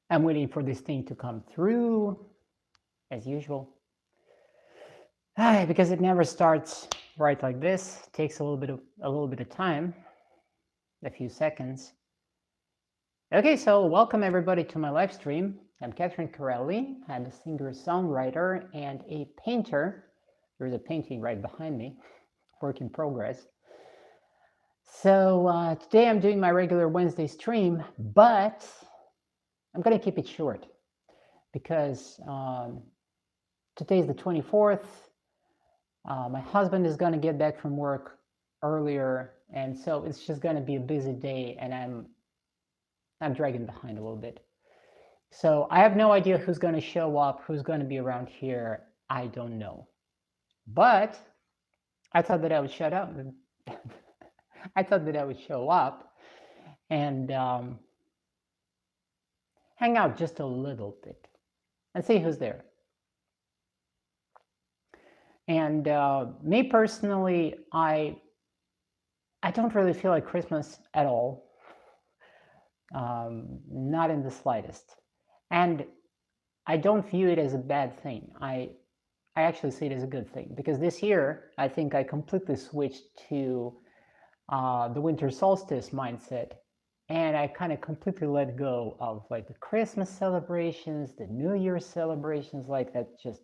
I'm waiting for this thing to come through, as usual. Because it never starts right like this. It takes a little bit of time, a few seconds. Okay, so welcome everybody to my live stream. I'm Catherine Corelli. I'm a singer-songwriter and a painter. There's a painting right behind me, work in progress. So today I'm doing my regular Wednesday stream, but I'm going to keep it short because today's the 24th. My husband is going to get back from work earlier, and so it's just going to be a busy day, and I'm dragging behind a little bit. So I have no idea who's going to show up, who's going to be around here. I don't know. But I thought that I would shut up. I thought that I would show up and hang out just a little bit and see who's there. And me personally, I don't really feel like Christmas at all. Not in the slightest. And I don't view it as a bad thing. I actually see it as a good thing, because this year I think I completely switched to the winter solstice mindset, and I kind of completely let go of like the Christmas celebrations, the New Year's celebrations. Like that just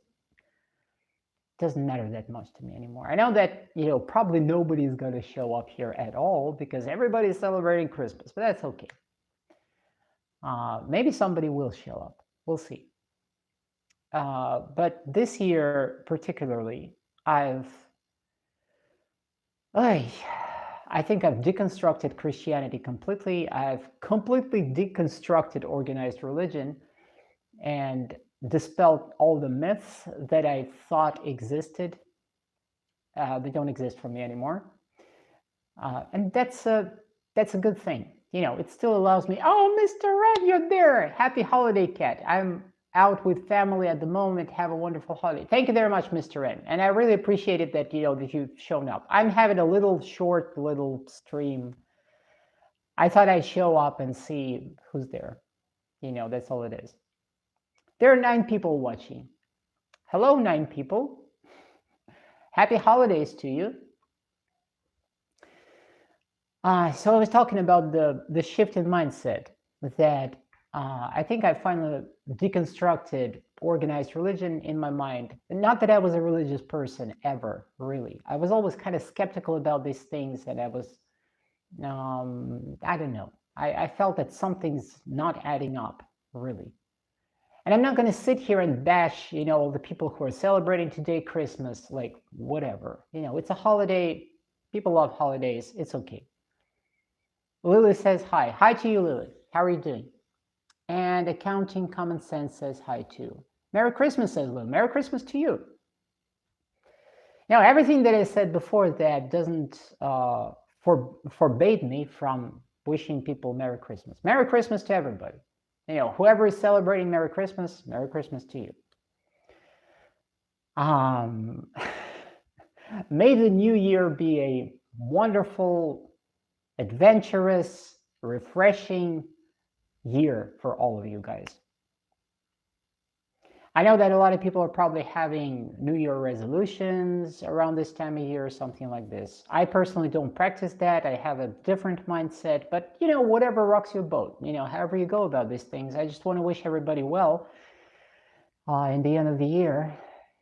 doesn't matter that much to me anymore. I know that, you know, probably nobody's going to show up here at all because everybody's celebrating Christmas, but that's okay. Maybe somebody will show up. We'll see. But this year particularly, I think I've deconstructed Christianity completely. I've completely deconstructed organized religion and dispelled all the myths that I thought existed. They don't exist for me anymore. And that's a good thing. You know, it still allows me, oh, Mr. Red, you're there. Happy holiday, Cat. I'm out with family at the moment. Have a wonderful holiday. Thank you very much, Mr. Red. And I really appreciate it that, you know, that you've shown up. I'm having a little short little stream. I thought I'd show up and see who's there. You know, that's all it is. There are 9 people watching. Hello, 9 people. Happy holidays to you. So I was talking about the shift in mindset that I think I finally deconstructed organized religion in my mind. Not that I was a religious person ever, really. I was always kind of skeptical about these things, and I was, I don't know. I felt that something's not adding up, really. And I'm not going to sit here and bash, you know, all the people who are celebrating today Christmas, like whatever. You know, it's a holiday. People love holidays. It's okay. Lily says hi. Hi to you, Lily. How are you doing? And Accounting Common Sense says hi too. Merry Christmas, says Lily. Merry Christmas to you. Now, everything that I said before that doesn't forbade me from wishing people Merry Christmas. Merry Christmas to everybody. You know, whoever is celebrating Merry Christmas to you. May the new year be a wonderful, adventurous, refreshing year for all of you guys. I know that a lot of people are probably having New Year resolutions around this time of year or something like this. I personally don't practice that. I have a different mindset, but you know, whatever rocks your boat, you know, however you go about these things. I just want to wish everybody well in the end of the year.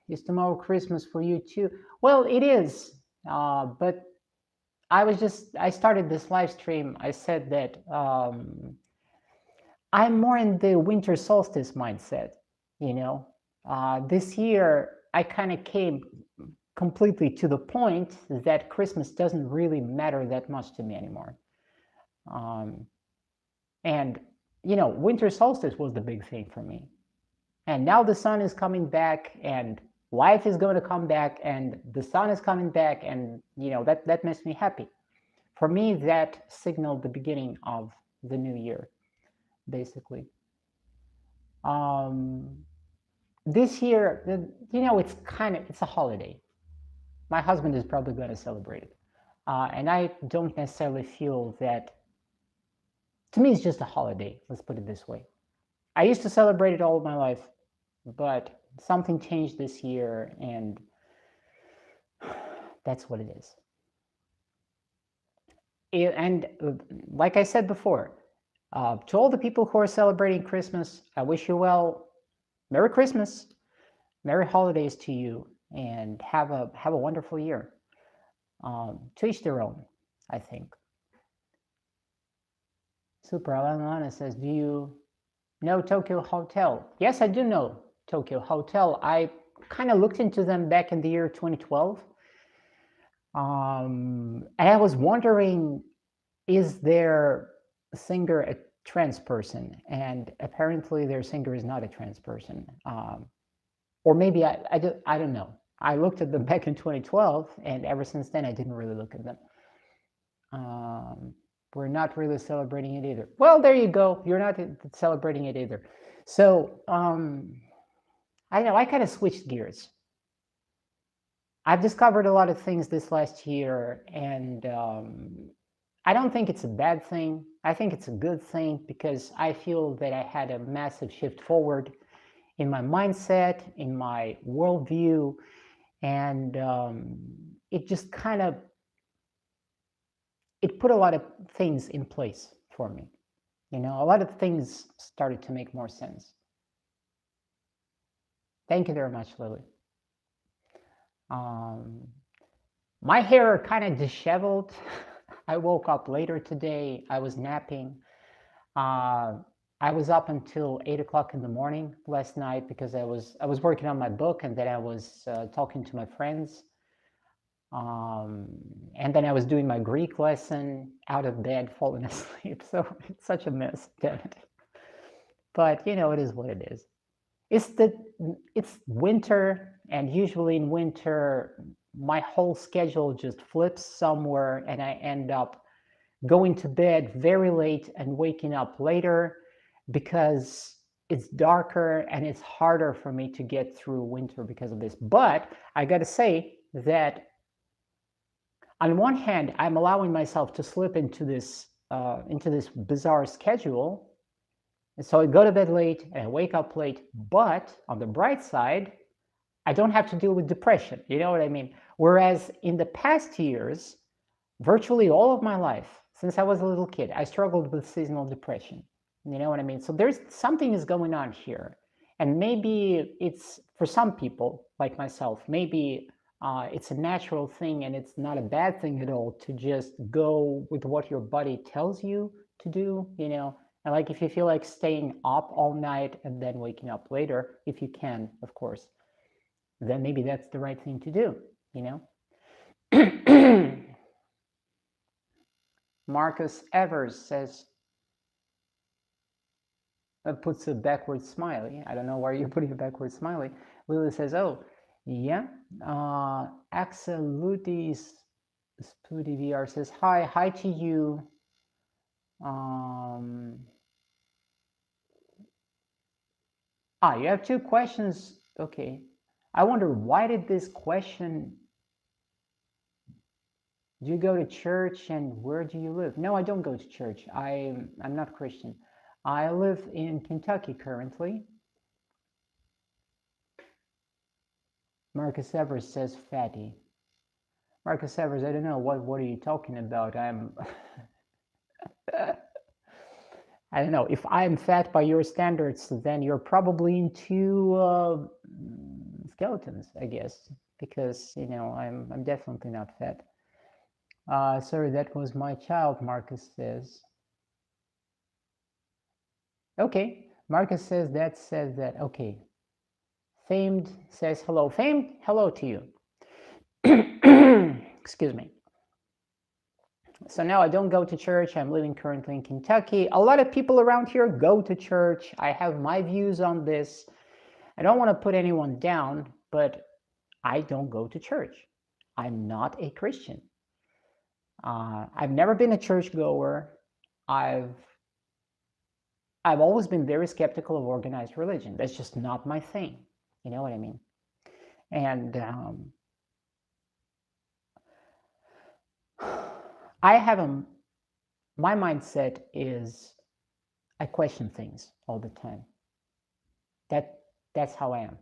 Is tomorrow Christmas for you too? Well, it is, but I started this live stream. I said that I'm more in the winter solstice mindset, you know. This year, I kind of came completely to the point that Christmas doesn't really matter that much to me anymore. And, you know, winter solstice was the big thing for me. And now the sun is coming back, and life is going to come back, and the sun is coming back, and, you know, that makes me happy. For me, that signaled the beginning of the new year, basically. This year, you know, it's a holiday. My husband is probably going to celebrate it. And I don't necessarily feel that, to me, it's just a holiday. Let's put it this way. I used to celebrate it all of my life, but something changed this year, and that's what it is. And like I said before, to all the people who are celebrating Christmas, I wish you well. Merry Christmas, Merry holidays to you, and have a wonderful year. To each their own, I think. Super Alana says, "Do you know Tokyo Hotel?" Yes, I do know Tokyo Hotel. I kind of looked into them back in the year 2012. And I was wondering, is their singer a trans person? And apparently their singer is not a trans person. Or maybe I don't know. I looked at them back in 2012, and ever since then I didn't really look at them. We're not really celebrating it either. Well, there you go. You're not celebrating it either. So I know I kind of switched gears. I've discovered a lot of things this last year, and I don't think it's a bad thing. I think it's a good thing because I feel that I had a massive shift forward in my mindset, in my worldview, and it just kind of it put a lot of things in place for me. You know, a lot of things started to make more sense. Thank you very much, Lily. My hair kind of disheveled. I woke up later today. I was napping. I was up until 8 o'clock in the morning last night because I was working on my book, and then I was talking to my friends. And then I was doing my Greek lesson out of bed, falling asleep. So it's such a mess, damn it. But you know, it is what it is. It's winter, and usually in winter, my whole schedule just flips somewhere, and I end up going to bed very late and waking up later because it's darker and it's harder for me to get through winter because of this. But I got to say that on one hand, I'm allowing myself to slip into this bizarre schedule. And so I go to bed late and I wake up late. But on the bright side, I don't have to deal with depression. You know what I mean? Whereas in the past years, virtually all of my life, since I was a little kid, I struggled with seasonal depression. You know what I mean? So there's something is going on here. And maybe it's for some people like myself, maybe it's a natural thing and it's not a bad thing at all to just go with what your body tells you to do, you know. And like if you feel like staying up all night and then waking up later, if you can, of course, then maybe that's the right thing to do, you know. Marcus Evers says, puts a backward smiley. I don't know why you're putting a backward smiley. Lily says, oh, yeah. Axelutis Spooty VR says, hi to you. You have two questions. Okay. I wonder, why did this question, do you go to church and where do you live? No, I don't go to church. I'm not Christian. I live in Kentucky currently. Marcus Evers says fatty. Marcus Evers, I don't know, what are you talking about? I'm I don't know, if I'm fat by your standards, then you're probably into skeletons, I guess, because, you know, I'm definitely not fat. Sorry, that was my child, Marcus says. Okay, Marcus says that, okay. Famed says hello. Famed, hello to you. Excuse me. So now I don't go to church. I'm living currently in Kentucky. A lot of people around here go to church. I have my views on this. I don't want to put anyone down, but I don't go to church. I'm not a Christian. I've never been a churchgoer. I've always been very skeptical of organized religion. That's just not my thing. You know what I mean? And I have my mindset is I question things all the time. That's how I am.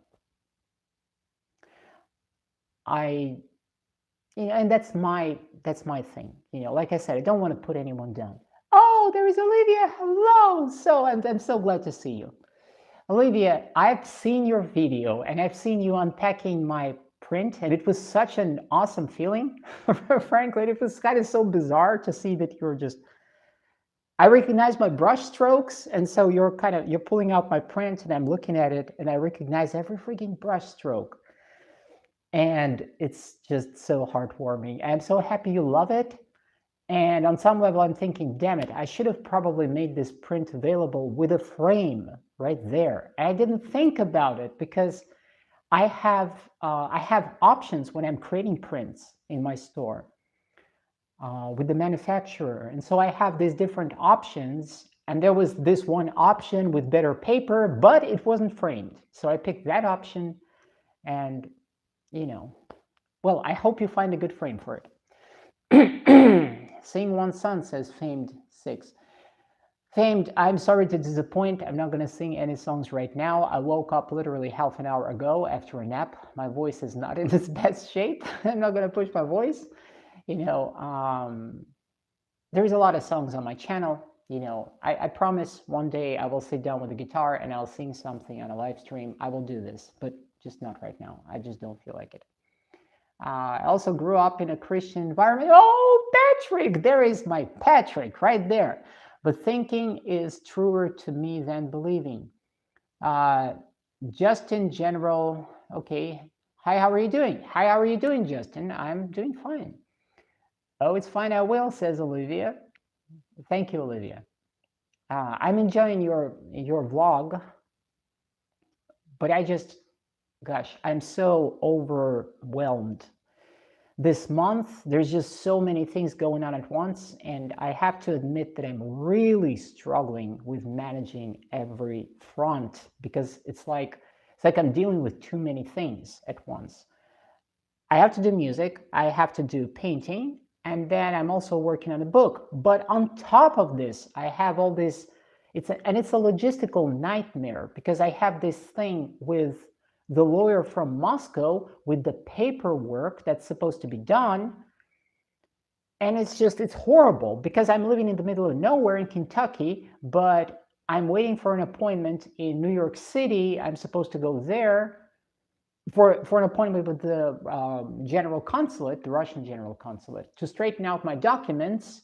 And that's my thing. Like I said, I don't want to put anyone down. Oh, there is Olivia. Hello. So I'm so glad to see you. Olivia, I've seen your video and I've seen you unpacking my print, and it was such an awesome feeling. Frankly, it was kind of so bizarre to see that I recognize my brush strokes, and so you're pulling out my print, and I'm looking at it, and I recognize every freaking brush stroke. And it's just so heartwarming. I'm so happy you love it. And on some level, I'm thinking, damn it, I should have probably made this print available with a frame right there. And I didn't think about it because I have options when I'm creating prints in my store with the manufacturer. And so I have these different options. And there was this one option with better paper, but it wasn't framed. So I picked that option. And, well, I hope you find a good frame for it. Seeing One Sun, says Famed 6. Famed, I'm sorry to disappoint. I'm not going to sing any songs right now. I woke up literally half an hour ago after a nap. My voice is not in its best shape. I'm not going to push my voice. There's a lot of songs on my channel. I promise one day I will sit down with a guitar and I'll sing something on a live stream. I will do this, but just not right now. I just don't feel like it. I also grew up in a Christian environment. Oh, Patrick, there is my Patrick right there. But thinking is truer to me than believing. Justin General, okay. Hi, how are you doing? Hi, how are you doing, Justin? I'm doing fine. Oh, it's fine, I will, says Olivia. Thank you, Olivia. I'm enjoying your vlog, but gosh, I'm so overwhelmed. This month, there's just so many things going on at once, and I have to admit that I'm really struggling with managing every front because it's like I'm dealing with too many things at once. I have to do music, I have to do painting, and then I'm also working on a book. But on top of this, I have all this, it's a logistical nightmare because I have this thing with the lawyer from Moscow with the paperwork that's supposed to be done. And it's horrible because I'm living in the middle of nowhere in Kentucky, but I'm waiting for an appointment in New York City. I'm supposed to go there for an appointment with the general consulate, the Russian general consulate, to straighten out my documents.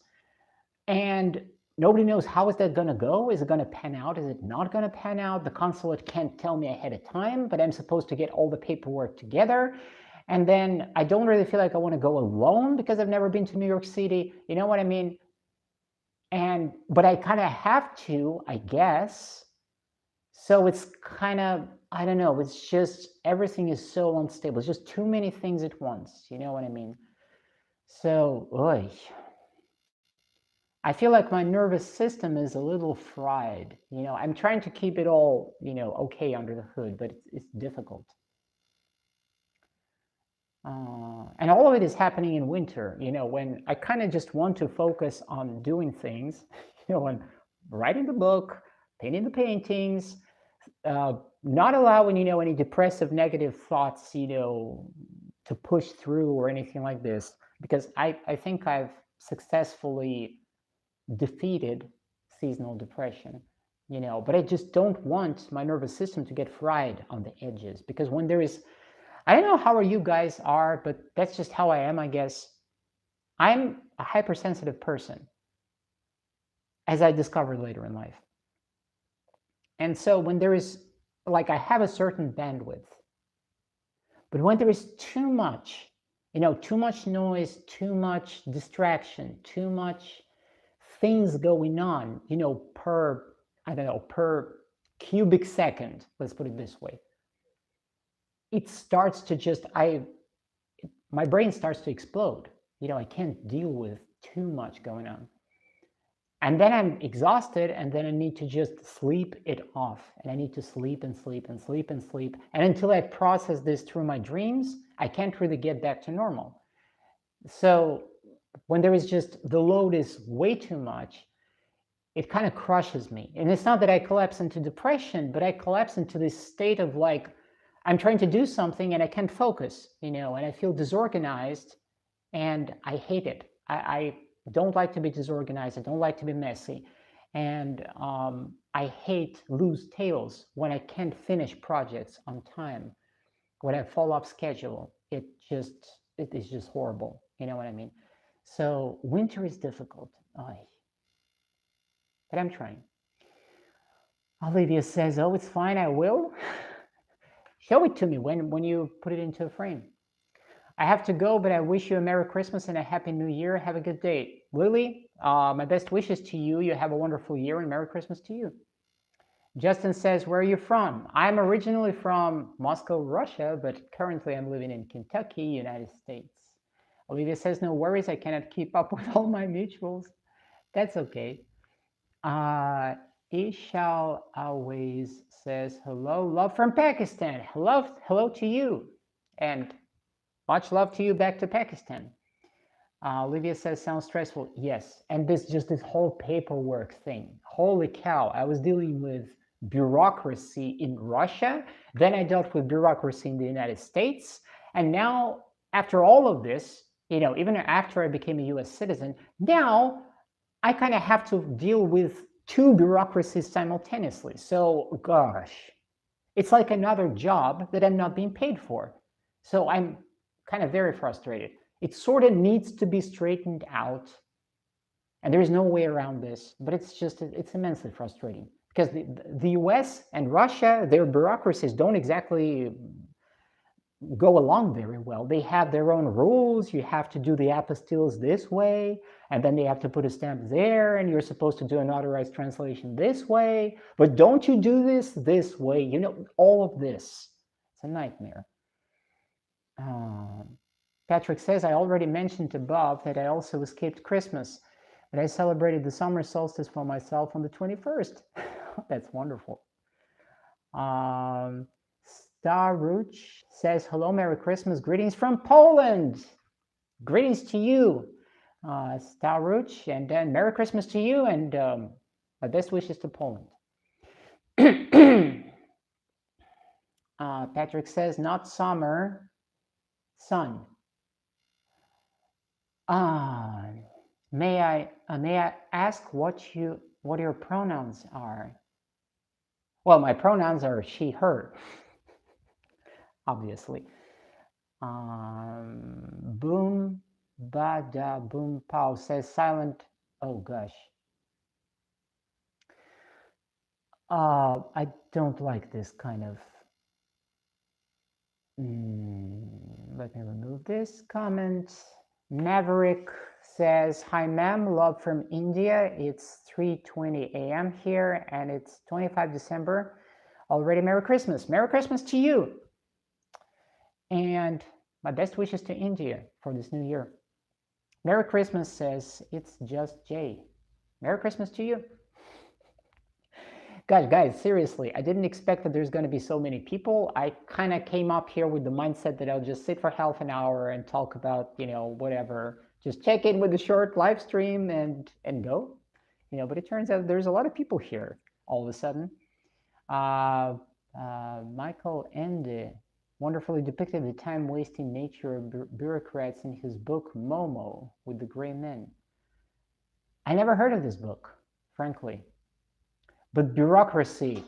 And nobody knows how is that going to go. Is it going to pan out? Is it not going to pan out? The consulate can't tell me ahead of time, but I'm supposed to get all the paperwork together. And then I don't really feel like I want to go alone because I've never been to New York City. You know what I mean? But I kind of have to, I guess. So it's kind of, I don't know, it's just, everything is so unstable. It's just too many things at once. You know what I mean? So, oy. I feel like my nervous system is a little fried. I'm trying to keep it all, okay under the hood, but it's difficult. And all of it is happening in winter, when I kind of just want to focus on doing things, on writing the book, painting the paintings, not allowing, any depressive, negative thoughts, to push through or anything like this, because I think I've successfully defeated seasonal depression, but I just don't want my nervous system to get fried on the edges, because when there is, I don't know how you guys are, but that's just how I am, I guess. I'm a hypersensitive person, as I discovered later in life. And so when there is, like, I have a certain bandwidth, but when there is too much, too much noise, too much distraction, too much things going on, per cubic second, let's put it this way, it starts to just, my brain starts to explode. I can't deal with too much going on. And then I'm exhausted, and then I need to just sleep it off. And I need to sleep and sleep and sleep and sleep. And until I process this through my dreams, I can't really get back to normal. So when there is just, the load is way too much, it kind of crushes me. And it's not that I collapse into depression, but I collapse into this state of like, I'm trying to do something and I can't focus, and I feel disorganized and I hate it. I don't like to be disorganized. I don't like to be messy. And I hate loose tails when I can't finish projects on time, when I fall off schedule. It is just horrible. You know what I mean? So winter is difficult. But I'm trying. Olivia says, oh, it's fine, I will. Show it to me when you put it into a frame. I have to go, but I wish you a Merry Christmas and a Happy New Year. Have a good day. Lily, my best wishes to you. You have a wonderful year and Merry Christmas to you. Justin says, where are you from? I'm originally from Moscow, Russia, but currently I'm living in Kentucky, United States. Olivia says, no worries, I cannot keep up with all my mutuals. That's okay. Ishal always says, hello, love from Pakistan. Hello to you. And much love to you back to Pakistan. Olivia says, sounds stressful. Yes, and this whole paperwork thing. Holy cow, I was dealing with bureaucracy in Russia, then I dealt with bureaucracy in the United States, and now, after all of this, even after I became a US citizen, now I kind of have to deal with two bureaucracies simultaneously. So, gosh, it's like another job that I'm not being paid for. So I'm kind of very frustrated. It sort of needs to be straightened out, and there's no way around this, but it's immensely frustrating because the US and Russia, their bureaucracies don't exactly go along very well. They have their own rules. You have to do the apostilles this way, and then they have to put a stamp there, and you're supposed to do an authorized translation this way, but don't you do this way? All of this. It's a nightmare. Patrick says, I already mentioned above that I also escaped Christmas, but I celebrated the summer solstice for myself on the 21st. That's wonderful. Staruch says, hello, Merry Christmas, greetings from Poland. Greetings to you, Staruch, and then Merry Christmas to you, and my best wishes to Poland. Patrick says, not summer, sun. May I ask what your pronouns are? Well, my pronouns are she, her, obviously. Boom, bada, boom, pow says silent. Oh gosh. I don't like this kind of. Let me remove this comment. Maverick says, hi ma'am, love from India. It's 3:20 a.m. here and it's 25 December. Already Merry Christmas. Merry Christmas to you. And my best wishes to India for this new year. Merry Christmas says, it's just Jay. Merry Christmas to you. Guys, seriously, I didn't expect that there's going to be so many people. I kind of came up here with the mindset that I'll just sit for half an hour and talk about, whatever. Just check in with the short live stream and go. But it turns out there's a lot of people here all of a sudden. Michael Ende wonderfully depicted the time-wasting nature of bureaucrats in his book Momo with the Gray Men. I never heard of this book, frankly. But bureaucracy,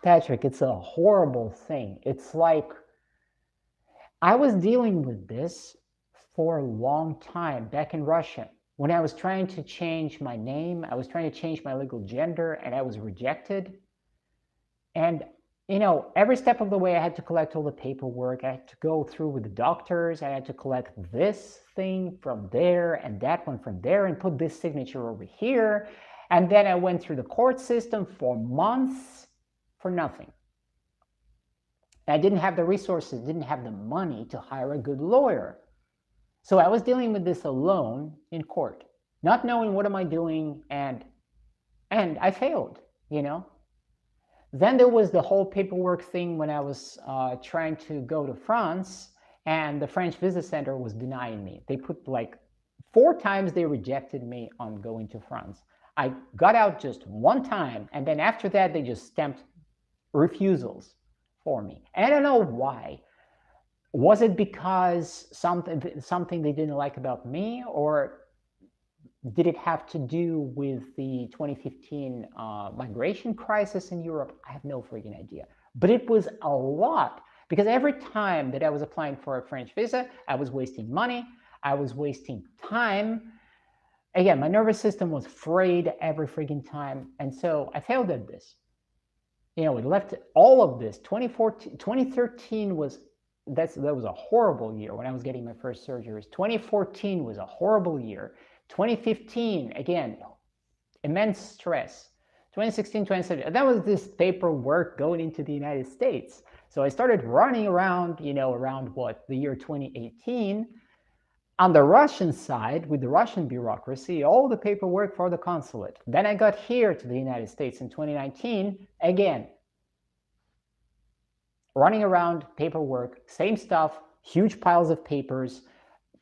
Patrick, it's a horrible thing. It's like, I was dealing with this for a long time back in Russia. When I was trying to change my name, I was trying to change my legal gender, and I was rejected. And, every step of the way, I had to collect all the paperwork. I had to go through with the doctors. I had to collect this thing from there and that one from there and put this signature over here. And then I went through the court system for months for nothing. I didn't have the resources, didn't have the money to hire a good lawyer. So I was dealing with this alone in court, not knowing what am I doing, and I failed, Then there was the whole paperwork thing when I was trying to go to France, and the French Visa Center was denying me. They put 4 times they rejected me on going to France. I got out just one time, and then after that, they just stamped refusals for me. And I don't know why. Was it because something they didn't like about me, or did it have to do with the 2015 migration crisis in Europe? I have no freaking idea. But it was a lot, because every time that I was applying for a French visa, I was wasting money, I was wasting time. Again, my nervous system was frayed every freaking time. And so I failed at this. We left all of this. 2013 was, that was a horrible year when I was getting my first surgeries. 2014 was a horrible year. 2015, again, immense stress. 2016, 2017, that was this paperwork going into the United States. So I started running around, around what, the year 2018, on the Russian side, with the Russian bureaucracy, all the paperwork for the consulate. Then I got here to the United States in 2019, again, running around, paperwork, same stuff, huge piles of papers,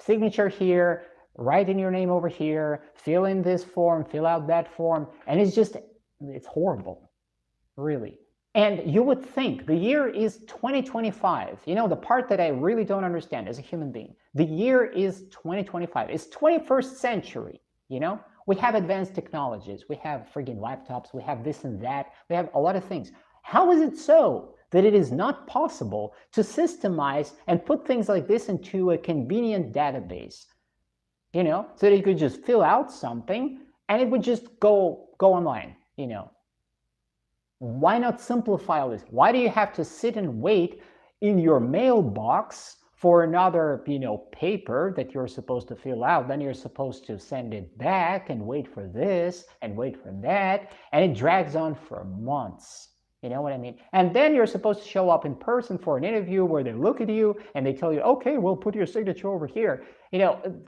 signature here, write in your name over here, fill in this form, fill out that form, and it's horrible, really. And you would think the year is 2025. The part that I really don't understand as a human being, the year is 2025. It's 21st century, We have advanced technologies. We have friggin' laptops. We have this and that. We have a lot of things. How is it so that it is not possible to systemize and put things like this into a convenient database? So that you could just fill out something and it would just go online, Why not simplify all this? Why do you have to sit and wait in your mailbox for another, paper that you're supposed to fill out? Then you're supposed to send it back and wait for this and wait for that. And it drags on for months. You know what I mean? And then you're supposed to show up in person for an interview where they look at you and they tell you, okay, we'll put your signature over here.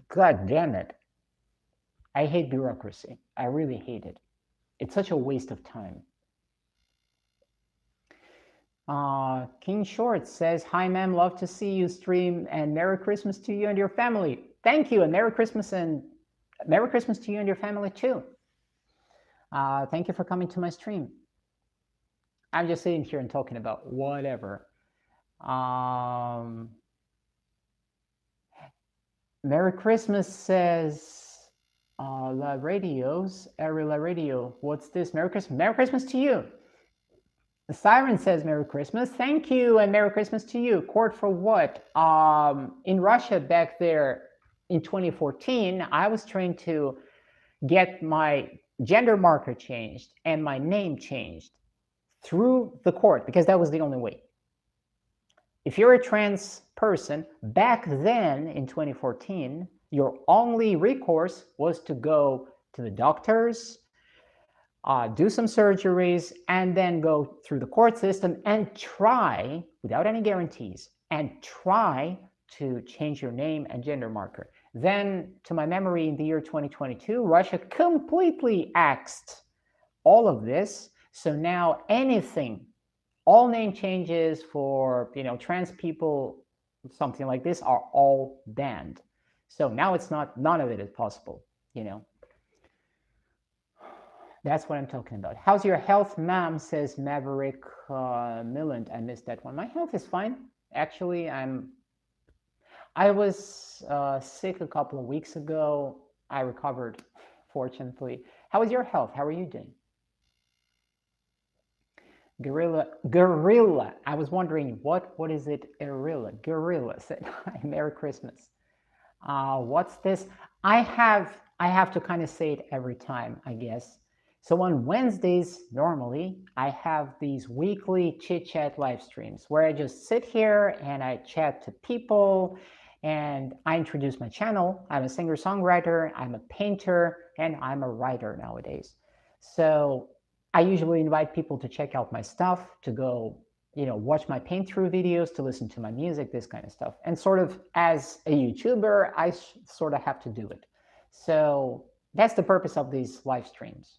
God damn it. I hate bureaucracy. I really hate it. It's such a waste of time. King Short says, hi, ma'am, love to see you stream, and Merry Christmas to you and your family. Thank you, and Merry Christmas to you and your family too. Thank you for coming to my stream. I'm just sitting here and talking about whatever. Merry Christmas says La Radios, Ari La Radio. What's this? Merry Christmas. Merry Christmas to you. The Siren says Merry Christmas. Thank you, and Merry Christmas to you. Court for what? In Russia back there in 2014, I was trying to get my gender marker changed and my name changed through the court, because that was the only way. If you're a trans person, back then in 2014, your only recourse was to go to the doctors, do some surgeries, and then go through the court system and try, without any guarantees, and try to change your name and gender marker. Then, to my memory, in the year 2022, Russia completely axed all of this. So now anything, all name changes for trans people, something like this, are all banned. So now none of it is possible, That's what I'm talking about. How's your health, ma'am, says Maverick Milland. I missed that one. My health is fine. Actually, I was sick a couple of weeks ago. I recovered, fortunately. How is your health? How are you doing? Gorilla. I was wondering, what is it? Gorilla said, Merry Christmas. What's this? I have to kind of say it every time, I guess. So on Wednesdays, normally, I have these weekly chit-chat live streams where I just sit here and I chat to people and I introduce my channel. I'm a singer-songwriter, I'm a painter, and I'm a writer nowadays. So I usually invite people to check out my stuff, to go, watch my paint through videos, to listen to my music, this kind of stuff. And sort of as a YouTuber, I sort of have to do it. So that's the purpose of these live streams,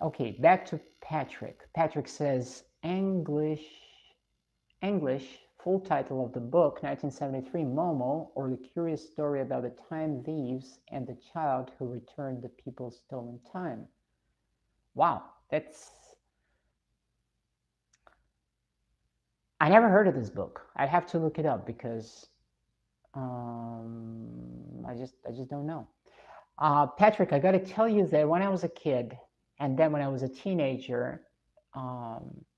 Okay, back to Patrick. Patrick says, English full title of the book, 1973, Momo, or the Curious Story About the Time Thieves and the Child Who Returned the People's Stolen Time. Wow, I never heard of this book. I have to look it up because I just don't know. Patrick, I got to tell you that when I was a kid, and then when I was a teenager,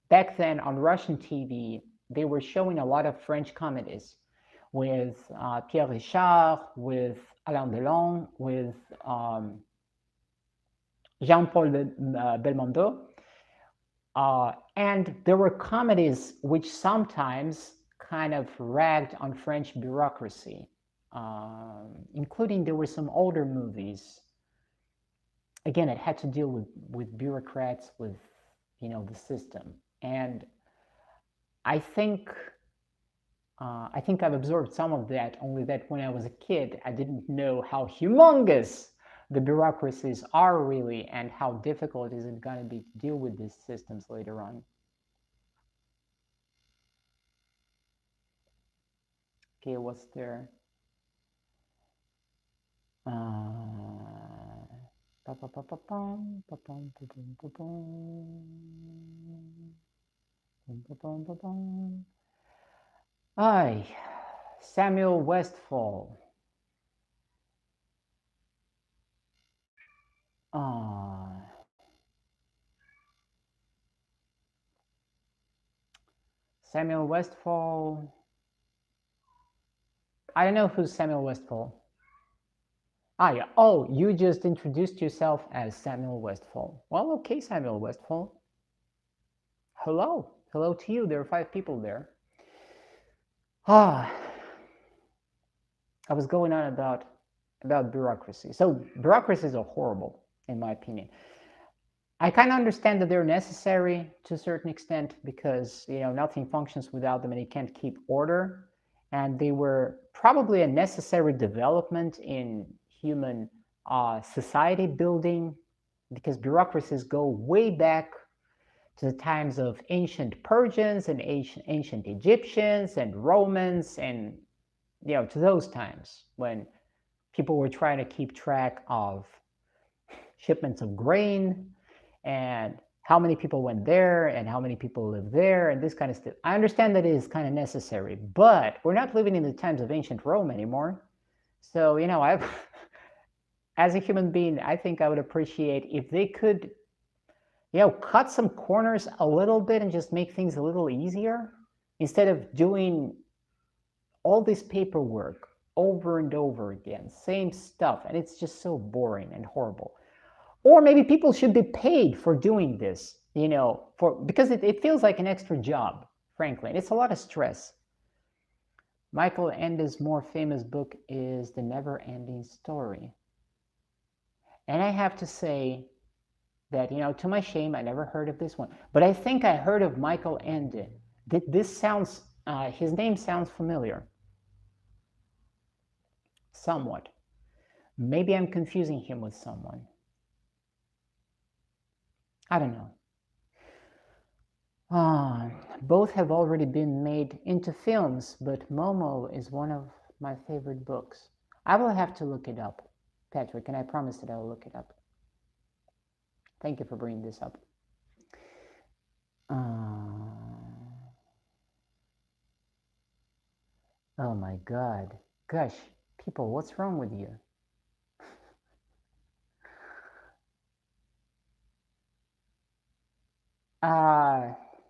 back then on Russian TV, they were showing a lot of French comedies with Pierre Richard, with Alain Delon, with Jean-Paul Belmondo. And there were comedies which sometimes kind of ragged on French bureaucracy, including there were some older movies. Again, it had to deal with bureaucrats, with the system. And I think I've absorbed some of that, only that when I was a kid, I didn't know how humongous the bureaucracies are really and how difficult is it going to be to deal with these systems later on. Okay, what's there? Ay, Samuel Westfall. Samuel Westfall. I don't know who's Samuel Westfall. Yeah. Oh, you just introduced yourself as Samuel Westfall. Well, okay, Samuel Westfall. Hello. Hello to you. There are 5 people there. I was going on about bureaucracy. So bureaucracies are horrible, in my opinion. I kind of understand that they're necessary to a certain extent because nothing functions without them and you can't keep order. And they were probably a necessary development in human society building because bureaucracies go way back to the times of ancient Persians and ancient Egyptians and Romans and to those times when people were trying to keep track of shipments of grain and how many people went there and how many people live there and this kind of stuff. I understand that it is kind of necessary, but we're not living in the times of ancient Rome anymore. So, as a human being, I think I would appreciate if they could, cut some corners a little bit and just make things a little easier instead of doing all this paperwork over and over again, same stuff. And it's just so boring and horrible. Or maybe people should be paid for doing this, because it feels like an extra job, frankly. And it's a lot of stress. Michael Ende's more famous book is The Never-Ending Story. And I have to say that, to my shame, I never heard of this one. But I think I heard of Michael Ende. His name sounds familiar. Somewhat. Maybe I'm confusing him with someone. I don't know. Both have already been made into films, but Momo is one of my favorite books. I will have to look it up, Patrick, and I promise that I will look it up. Thank you for bringing this up. Oh my God. Gosh, people, what's wrong with you?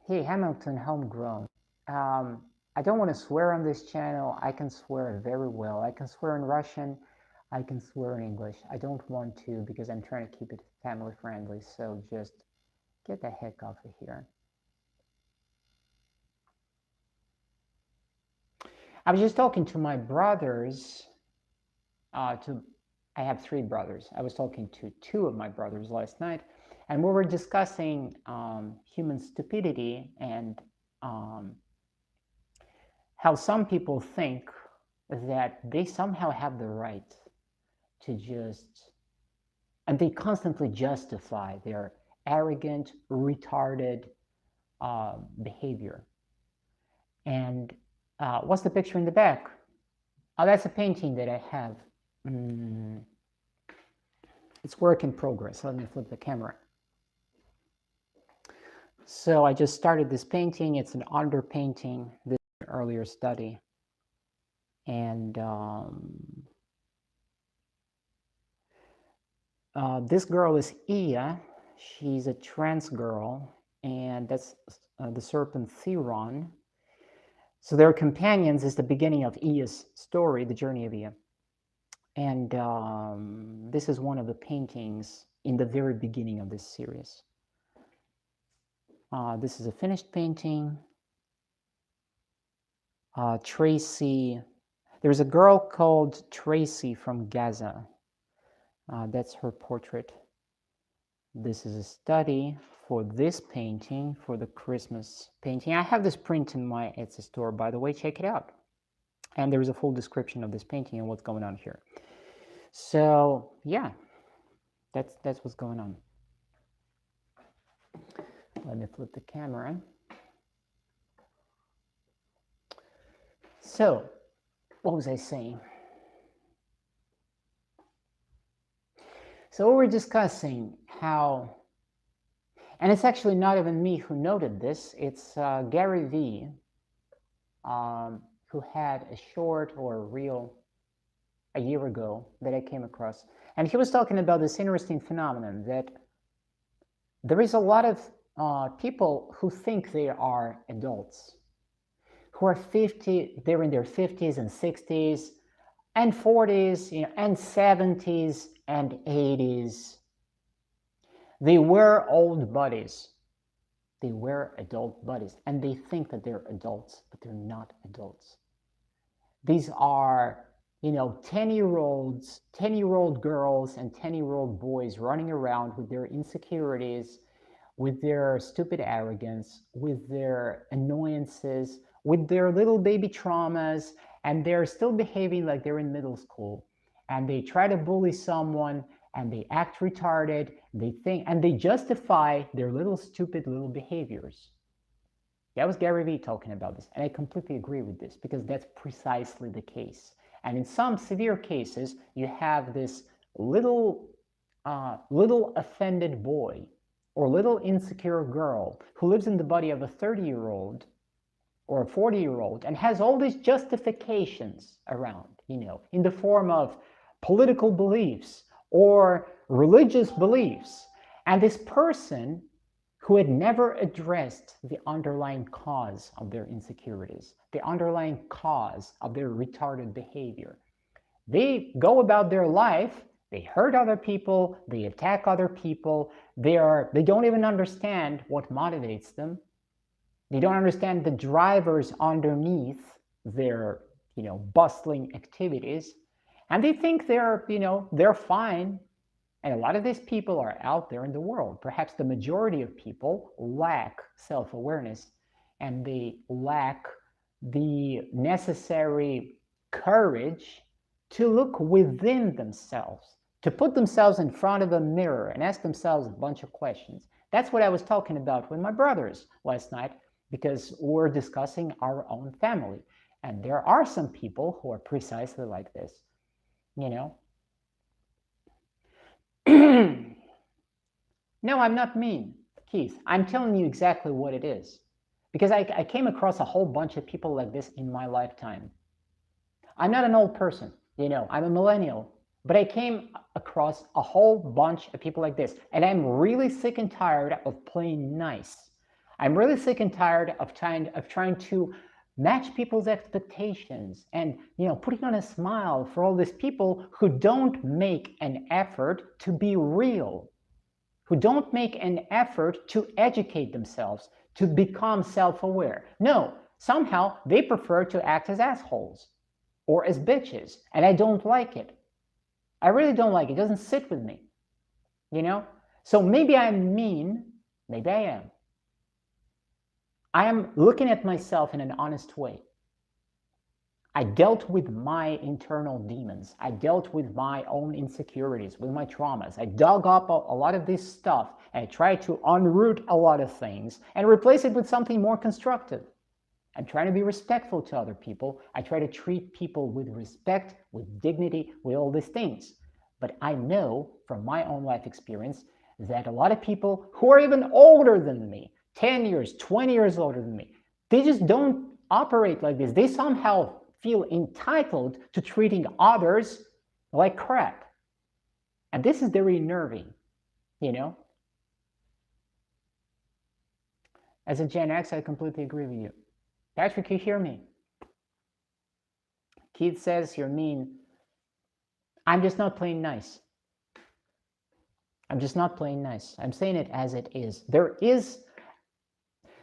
Hey, Hamilton Homegrown. I don't want to swear on this channel. I can swear very well. I can swear in Russian. I can swear in English. I don't want to because I'm trying to keep it family friendly. So just get the heck off of here. I was just talking to my brothers. I have 3 brothers. I was talking to 2 of my brothers last night. And we were discussing human stupidity and how some people think that they somehow have the right to and they constantly justify their arrogant, retarded behavior. And What's the picture in the back? Oh, that's a painting that I have. It's work in progress. Let me flip the camera. So I just started this painting. It's an underpainting, this earlier study. And this girl is Ea. She's a trans girl, and that's the serpent Theron. So their companions is the beginning of Ea's story, the journey of Ea. And this is one of the paintings in the very beginning of this series. This is a finished painting. Tracy, there's a girl called Tracy from Gaza. That's her portrait. This is a study for this painting, for the Christmas painting. I have this print in my Etsy store, by the way, check it out. And there's a full description of this painting and what's going on here. So yeah, that's what's going on. Let me flip the camera. So, what was I saying? So we're discussing how, and it's actually not even me who noted this, it's Gary Vee, who had a short or a reel a year ago that I came across. And he was talking about this interesting phenomenon that there is a lot of people who think they are adults, who are 50, they're in their 50s and 60s and 40s, and 70s and 80s. They wear old bodies. They wear adult bodies, and they think that they're adults, but they're not adults. These are, 10-year-olds, 10-year-old girls and 10-year-old boys running around with their insecurities, with their stupid arrogance, with their annoyances, with their little baby traumas, and they're still behaving like they're in middle school. And they try to bully someone, and they act retarded, they think, and they justify their little stupid little behaviors. That was Gary Vee talking about this, and I completely agree with this, because that's precisely the case. And in some severe cases, you have this little offended boy or little insecure girl who lives in the body of a 30-year-old or a 40-year-old and has all these justifications around, in the form of political beliefs or religious beliefs. And this person who had never addressed the underlying cause of their insecurities, the underlying cause of their retarded behavior. They go about their life, they hurt other people, they attack other people, they don't even understand what motivates them. They don't understand the drivers underneath their, bustling activities. And they think they're fine. And a lot of these people are out there in the world. Perhaps the majority of people lack self-awareness, and they lack the necessary courage to look within themselves, to put themselves in front of a mirror and ask themselves a bunch of questions. That's what I was talking about with my brothers last night, because we're discussing our own family. And there are some people who are precisely like this, No, I'm not mean, Keith. I'm telling you exactly what it is. Because I came across a whole bunch of people like this in my lifetime. I'm not an old person, I'm a millennial. But I came across a whole bunch of people like this. And I'm really sick and tired of playing nice. I'm really sick and tired of trying to match people's expectations and putting on a smile for all these people who don't make an effort to be real, who don't make an effort to educate themselves, to become self-aware. No, somehow they prefer to act as assholes or as bitches, and I don't like it. I really don't like it. It doesn't sit with me, So maybe I'm mean, maybe I am. I am looking at myself in an honest way. I dealt with my internal demons. I dealt with my own insecurities, with my traumas. I dug up a lot of this stuff and I tried to unroot a lot of things and replace it with something more constructive. I'm trying to be respectful to other people. I try to treat people with respect, with dignity, with all these things. But I know from my own life experience that a lot of people who are even older than me, 10 years, 20 years older than me, they just don't operate like this. They somehow feel entitled to treating others like crap. And this is very nerving, you know? As a Gen X, I completely agree with you. Patrick, you hear me? Keith says you're mean. I'm just not playing nice. I'm just not playing nice. I'm saying it as it is. There is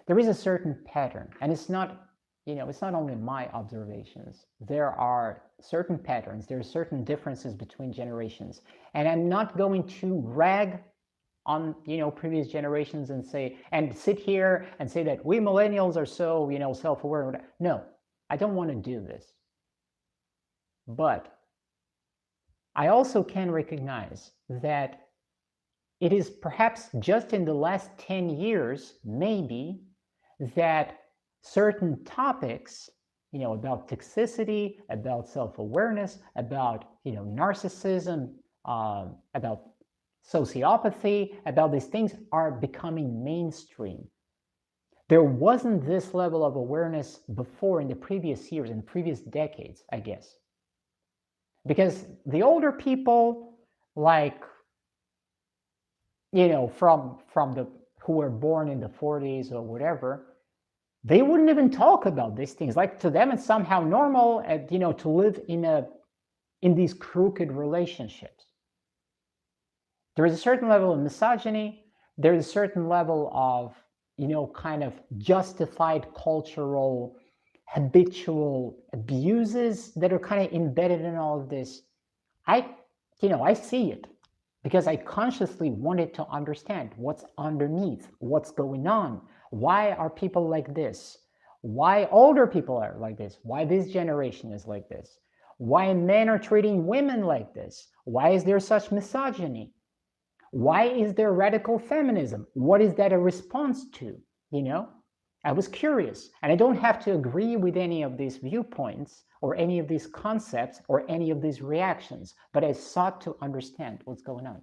a certain pattern, and it's not, it's not only my observations. There are certain patterns. There are certain differences between generations, and I'm not going to rag on previous generations and sit here and say that we millennials are so self-aware. No, I don't want to do this. But I also can recognize that it is perhaps just in the last 10 years, maybe, that certain topics, about toxicity, about self-awareness, about, narcissism, about sociopathy, about these things are becoming mainstream. There wasn't this level of awareness before in the previous years, in previous decades, I guess. Because the older people, like, from the who were born in the 40s or whatever, they wouldn't even talk about these things. Like, to them, it's somehow normal, to live in these crooked relationships. There is a certain level of misogyny. There is a certain level of, kind of justified cultural, habitual abuses that are kind of embedded in all of this. I see it because I consciously wanted to understand what's underneath, what's going on. Why are people like this? Why older people are like this? Why this generation is like this? Why men are treating women like this? Why is there such misogyny? Why is there radical feminism? What is that a response to? I was curious, and I don't have to agree with any of these viewpoints or any of these concepts or any of these reactions, but I sought to understand what's going on.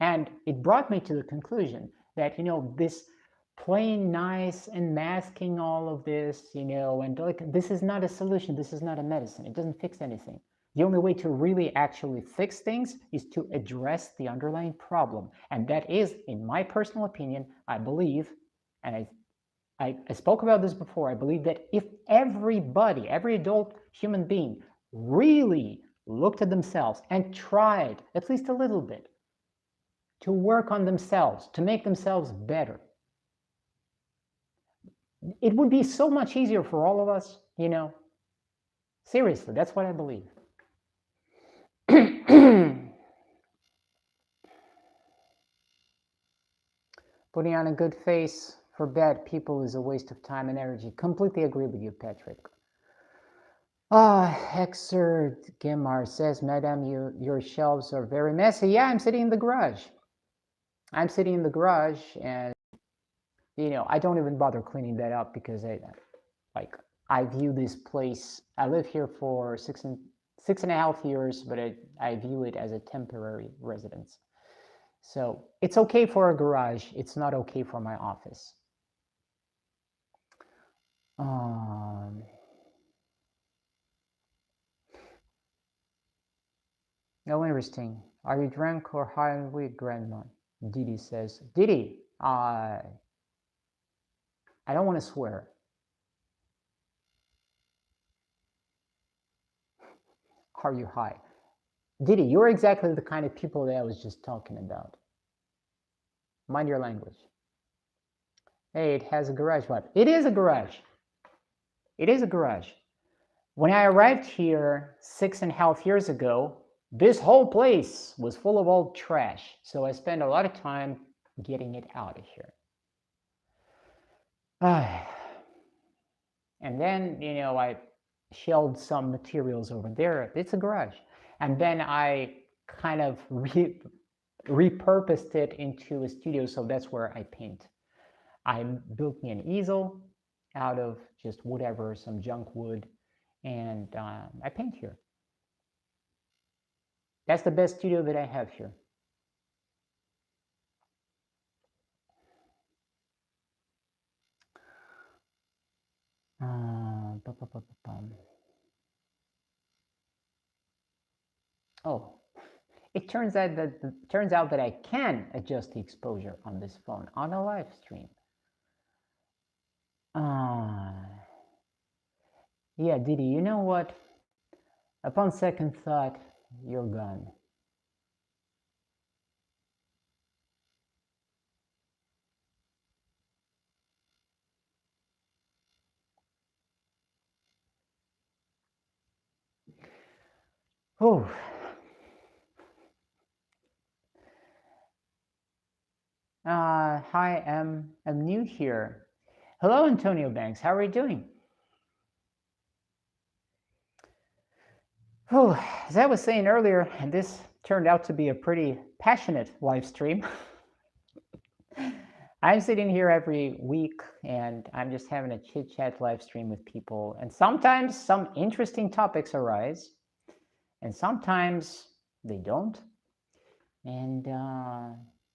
And it brought me to the conclusion that, this playing nice and masking all of this, and like, this is not a solution. This is not a medicine. It doesn't fix anything. The only way to really actually fix things is to address the underlying problem. And that is, in my personal opinion, I believe, and I spoke about this before, I believe that if everybody, every adult human being, really looked at themselves and tried, at least a little bit, to work on themselves, to make themselves better, it would be so much easier for all of us, Seriously, that's what I believe. Putting on a good face for bad people is a waste of time and energy. Completely agree with you, Patrick. Hexer Gemar says, Madam, your shelves are very messy. Yeah, I'm sitting in the garage. And, I don't even bother cleaning that up because I view this place, I live here for 6.5 years, but I view it as a temporary residence. So it's okay for a garage. It's not okay for my office. No, interesting. Are you drunk or high on weed, Grandma? Didi says, Didi, I don't want to swear. Are you high? Didi, you're exactly the kind of people that I was just talking about. Mind your language. Hey, it has a garage vibe. It is a garage. It is a garage. When I arrived here 6.5 years ago, this whole place was full of old trash. So I spent a lot of time getting it out of here. And then, I shelved some materials over there. It's a garage. And then I kind of repurposed it into a studio. So that's where I paint. I built me an easel. out of just whatever, some junk wood, and I paint here. That's the best studio that I have here. Oh, it turns out that I can adjust the exposure on this phone on a live stream. Yeah, Didi, you know what? Upon second thought, you're gone. Oh. Hi, I'm new here. Hello, Antonio Banks. How are you doing? Oh, as I was saying earlier, and this turned out to be a pretty passionate live stream. I'm sitting here every week and I'm just having a chit chat live stream with people. And sometimes some interesting topics arise, and sometimes they don't. And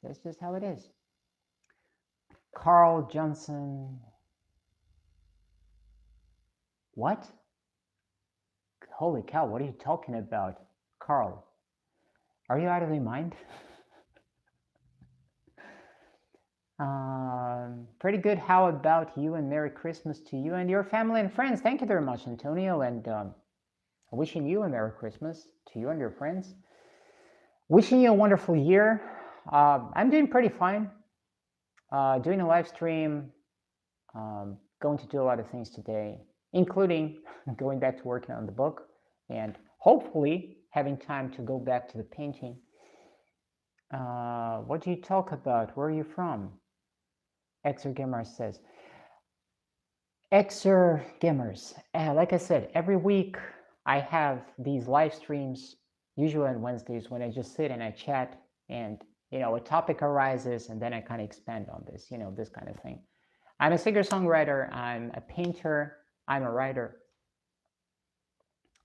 that's just how it is. Carl Johnson. What? Holy cow, what are you talking about? Carl, are you out of your mind? Pretty good. How about you, and Merry Christmas to you and your family and friends. Thank you very much, Antonio, and wishing you a Merry Christmas to you and your friends. Wishing you a wonderful year. I'm doing pretty fine. Doing a live stream, going to do a lot of things today, including going back to working on the book and hopefully having time to go back to the painting. What do you talk about? Where are you from? Exer Gamers says. Exer Gamers, like I said, every week I have these live streams, usually on Wednesdays, when I just sit and I chat, and a topic arises and then I kind of expand on this, this kind of thing. I'm a singer-songwriter, I'm a painter, I'm a writer.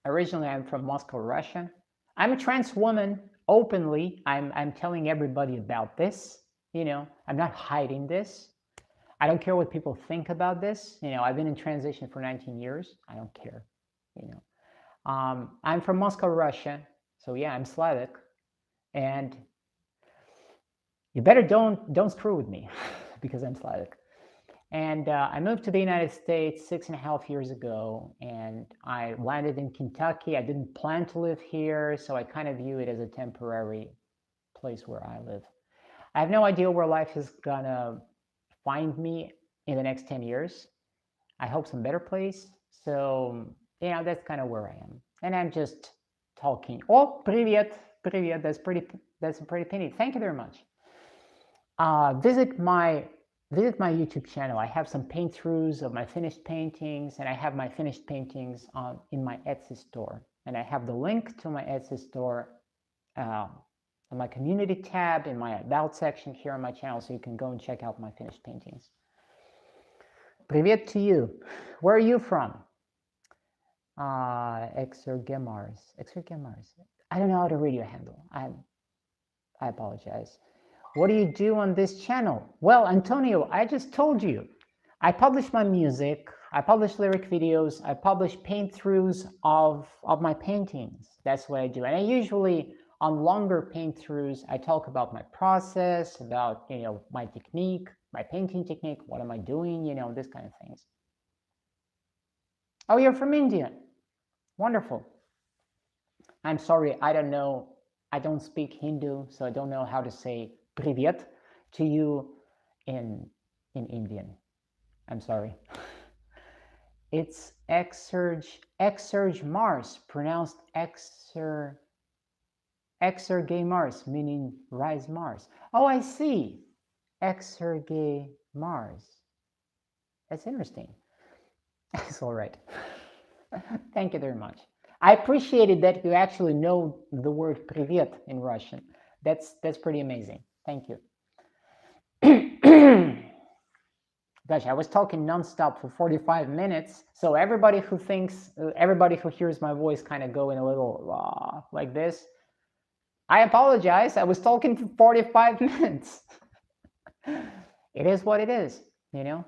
Originally, I'm from Moscow, Russia. I'm a trans woman, openly. I'm telling everybody about this. I'm not hiding this. I don't care what people think about this. I've been in transition for 19 years. I don't care. I'm from Moscow, Russia. So yeah, I'm Slavic, and you better don't screw with me because I'm Slavic. And I moved to the United States 6.5 years ago, and I landed in Kentucky. I didn't plan to live here, so I kind of view it as a temporary place where I live. I have no idea where life is gonna find me in the next 10 years. I hope some better place. So, that's kind of where I am. And I'm just talking. Oh, привет, привет. That's a pretty penny. Thank you very much. Visit my YouTube channel. I have some paint throughs of my finished paintings, and I have my finished paintings in my Etsy store. And I have the link to my Etsy store on my community tab in my about section here on my channel, so you can go and check out my finished paintings. Привет to you. Where are you from? Exer Gemars. I don't know how to read your handle. I apologize. What do you do on this channel? Well, Antonio, I just told you. I publish my music, I publish lyric videos, I publish paint throughs of my paintings. That's what I do. And I usually, on longer paint throughs, I talk about my process, about my technique, my painting technique, what am I doing, this kind of things. Oh, you're from India. Wonderful. I'm sorry, I don't know. I don't speak Hindu, so I don't know how to say привет to you in Indian. I'm sorry. It's Exerge Mars, pronounced Exerge Mars, meaning rise Mars. Oh, I see. Exerge Mars. That's interesting. It's all right. Thank you very much. I appreciated that you actually know the word привет in Russian. That's pretty amazing. Thank you. Gosh, I was talking nonstop for 45 minutes. So everybody who thinks, everybody who hears my voice kind of going a little like this, I apologize. I was talking for 45 minutes. It is what it is, you know?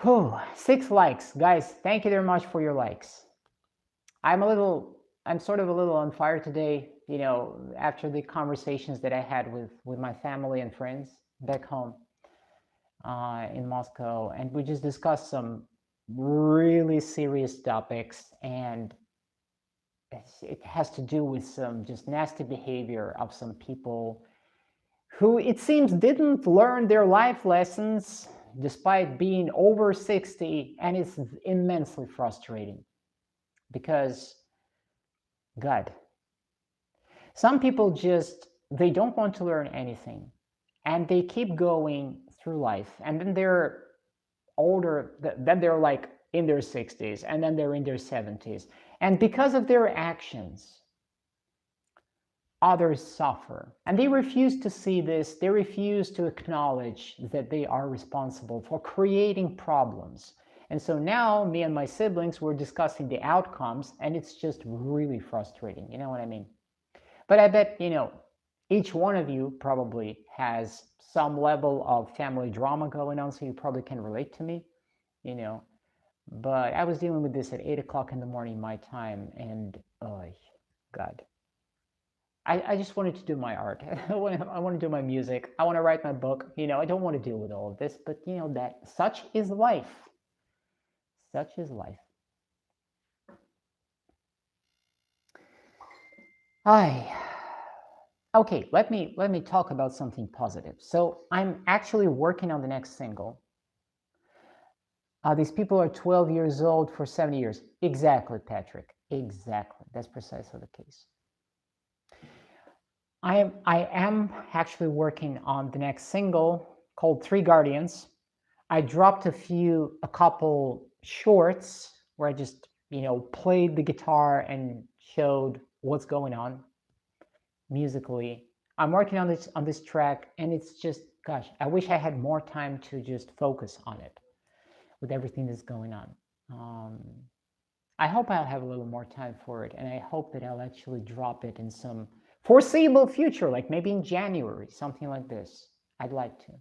Whew, 6 likes. Guys, thank you very much for your likes. I'm sort of a little on fire today, you know, after the conversations that I had with my family and friends back home in Moscow. And we just discussed some really serious topics, and it has to do with some just nasty behavior of some people who it seems didn't learn their life lessons despite being over 60, and it's immensely frustrating because, God, some people just, they don't want to learn anything, and they keep going through life, and then they're older, then they're like in their 60s, and then they're in their 70s, and because of their actions, others suffer, and they refuse to see this. They refuse to acknowledge that they are responsible for creating problems. And so now me and my siblings were discussing the outcomes, and it's just really frustrating, you know what I mean? But I bet, you know, each one of you probably has some level of family drama going on, so you probably can relate to me, you know. But I was dealing with this at 8 o'clock in the morning my time, and oh God, I just wanted to do my art. I want to do my music. I want to write my book. You know, I don't want to deal with all of this, but you know, that such is life. Such is life. Okay, let me talk about something positive. So I'm actually working on the next single. These people are 12 years old for 70 years. Exactly, Patrick. Exactly. That's precisely the case. I am actually working on the next single called Three Guardians. I dropped a couple shorts where I just, you know, played the guitar and showed what's going on musically. I'm working on this track, and it's just, gosh, I wish I had more time to just focus on it with everything that's going on. I hope I'll have a little more time for it, and I hope that I'll actually drop it in some foreseeable future, like maybe in January, something like this. I'd like to.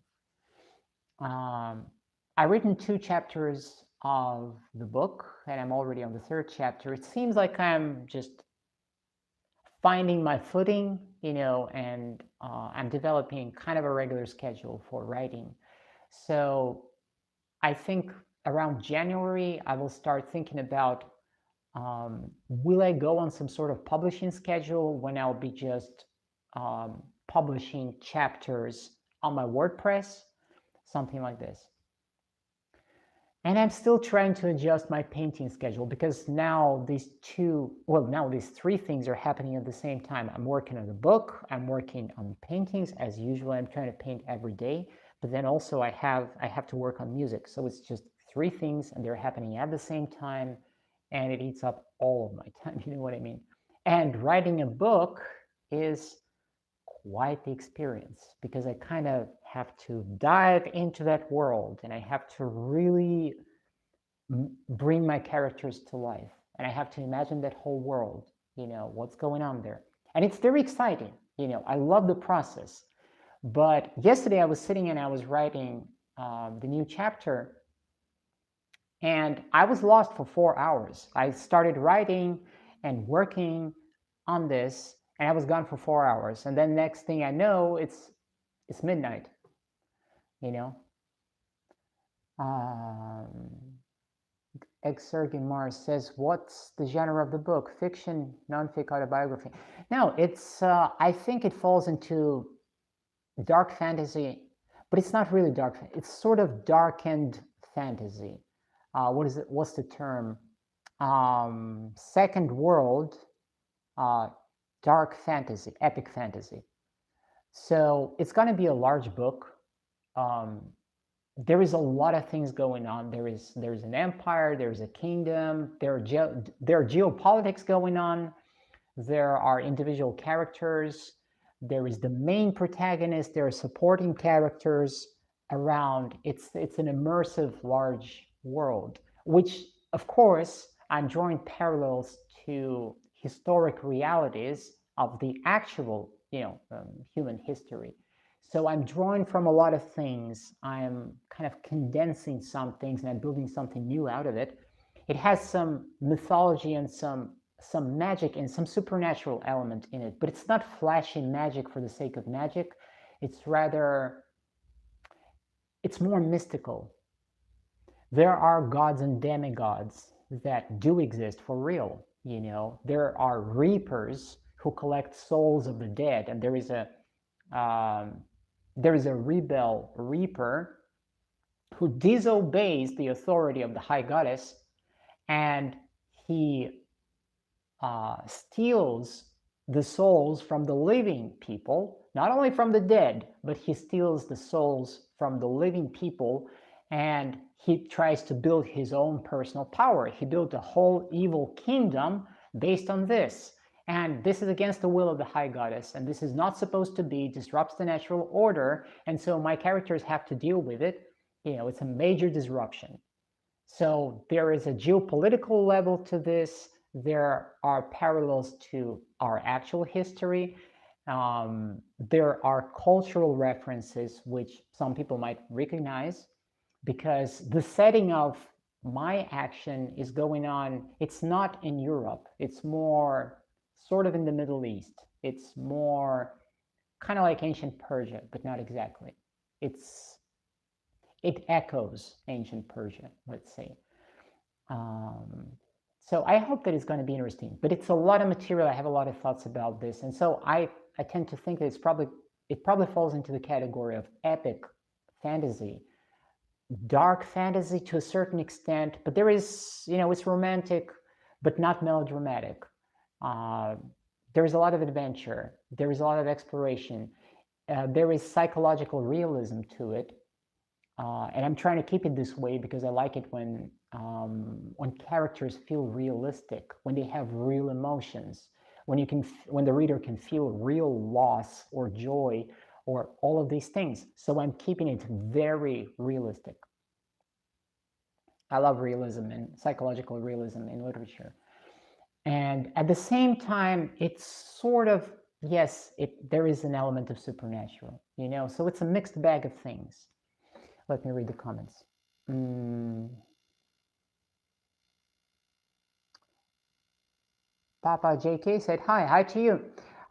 I've written 2 chapters of the book, and I'm already on the 3rd chapter. It seems like I'm just finding my footing, you know, and I'm developing kind of a regular schedule for writing. So I think around January, I will start thinking about, will I go on some sort of publishing schedule when I'll be just publishing chapters on my WordPress, something like this. And I'm still trying to adjust my painting schedule because now these 3 things are happening at the same time. I'm working on the book, I'm working on paintings as usual. I'm trying to paint every day, but then also I have to work on music. So it's just 3 things, and they're happening at the same time, and it eats up all of my time, you know what I mean? And writing a book is quite the experience because I kind of have to dive into that world, and I have to really bring my characters to life, and I have to imagine that whole world, you know, what's going on there. And it's very exciting, you know, I love the process. But yesterday I was sitting and I was writing the new chapter, and I was lost for 4 hours. I started writing and working on this, and I was gone for 4 hours. And then next thing I know, it's midnight, you know. Exergin Mars says, what's the genre of the book? Fiction, non-fic, autobiography? No, it's, I think it falls into dark fantasy, but it's not really dark. It's sort of darkened fantasy. What is it? What's the term? Second world, dark fantasy, epic fantasy. So it's going to be a large book. There is a lot of things going on. There's an empire, there's a kingdom, there are geopolitics going on, there are individual characters, there is the main protagonist, there are supporting characters, around. It's an immersive large world, which of course I'm drawing parallels to historic realities of the actual, human history. So I'm drawing from a lot of things. I'm kind of condensing some things and I'm building something new out of it. It has some mythology and some magic and some supernatural element in it, but it's not flashy magic for the sake of magic. It's rather, it's more mystical. There are gods and demigods that do exist for real. There are reapers who collect souls of the dead, and um, there is a rebel reaper who disobeys the authority of the high goddess, and he steals the souls from the living people, not only from the dead, but he steals the souls from the living people, and he tries to build his own personal power. He built a whole evil kingdom based on this. And this is against the will of the high goddess, and this is not supposed to be, disrupts the natural order, and so my characters have to deal with it. It's a major disruption. So there is a geopolitical level to this. There are parallels to our actual history. There are cultural references which some people might recognize, because the setting of my action is going on, it's not in Europe, it's more sort of in the Middle East. It's more kind of like ancient Persia, but not exactly. It echoes ancient Persia, let's say. Um, so I hope that it's going to be interesting, but it's a lot of material. I have a lot of thoughts about this, and so I tend to think that it probably falls into the category of epic fantasy, dark fantasy to a certain extent, but there is, it's romantic, but not melodramatic. Uh, there is a lot of adventure. There is a lot of exploration. There is psychological realism to it. And I'm trying to keep it this way because I like it when characters feel realistic, when they have real emotions, when the reader can feel real loss or joy or all of these things. So I'm keeping it very realistic. I love realism and psychological realism in literature. And at the same time, it's sort of, yes, there is an element of supernatural, so it's a mixed bag of things. Let me read the comments. Papa JK said, hi to you.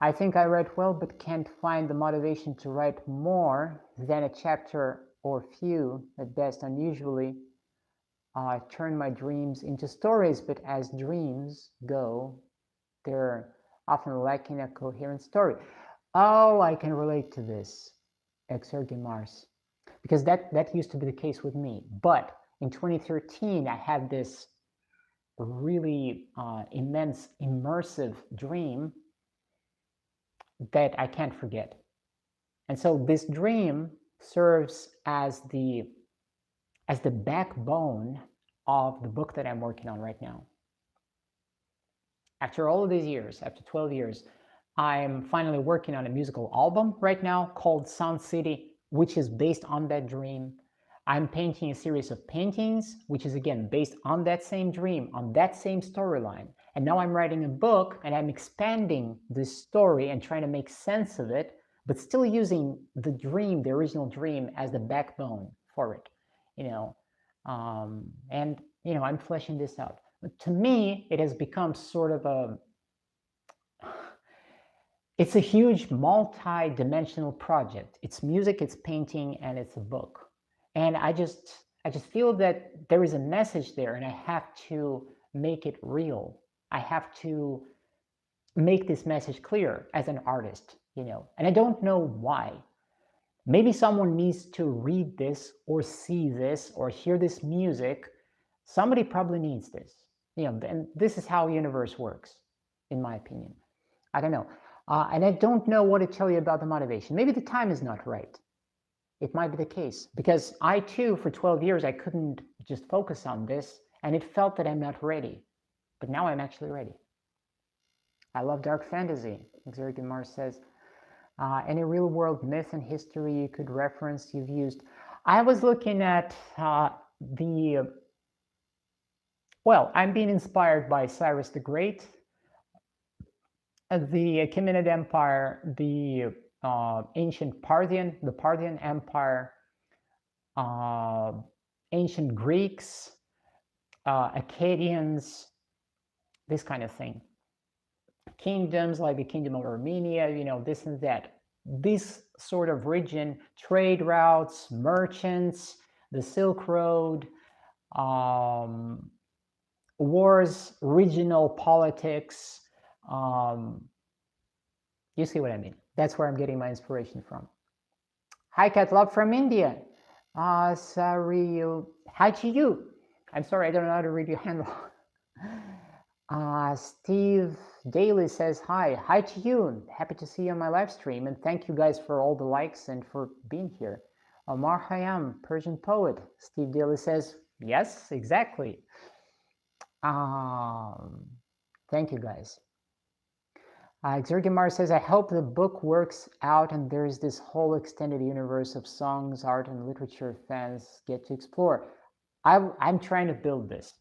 I think I read well, but can't find the motivation to write more than a chapter or few at best. Unusually, I turn my dreams into stories, but as dreams go, they're often lacking a coherent story. Oh, I can relate to this, Exergi Mars, because that used to be the case with me. But in 2013, I had this really immense, immersive dream that I can't forget. And so this dream serves as the backbone of the book that I'm working on right now. After all of these years, after 12 years, I'm finally working on a musical album right now called Sound City, which is based on that dream. I'm painting a series of paintings, which is again based on that same dream, on that same storyline. And now I'm writing a book and I'm expanding this story and trying to make sense of it, but still using the dream, the original dream, as the backbone for it. And I'm fleshing this out. But to me, it has become sort of it's a huge multi-dimensional project. It's music, it's painting, and it's a book. And I just feel that there is a message there, and I have to make it real. I have to make this message clear as an artist, and I don't know why. Maybe someone needs to read this or see this or hear this music. Somebody probably needs this, and this is how universe works, in my opinion. I don't know. And I don't know what to tell you about the motivation. Maybe the time is not right. It might be the case, because I too, for 12 years, I couldn't just focus on this, and it felt that I'm not ready. But now I'm actually ready. I love dark fantasy, Xergan Mars says. Any real world myth and history you could reference you've used? I was looking at well, I'm being inspired by Cyrus the Great, the Achaemenid Empire, the ancient the Parthian Empire, uh, ancient Greeks, Akkadians, this kind of thing. Kingdoms like the Kingdom of Armenia, this and that. This sort of region, trade routes, merchants, the Silk Road, wars, regional politics. You see what I mean? That's where I'm getting my inspiration from. Hi, Cat Love from India. Sorry, hi to you. I'm sorry, I don't know how to read your handle. Steve Daly says hi. Hi to you. Happy to see you on my live stream, and thank you guys for all the likes and for being here. Omar Khayyam, Persian poet. Steve Daly says yes, exactly. Thank you guys. Xergemar says, I hope the book works out and there's this whole extended universe of songs, art, and literature fans get to explore. I'm trying to build this.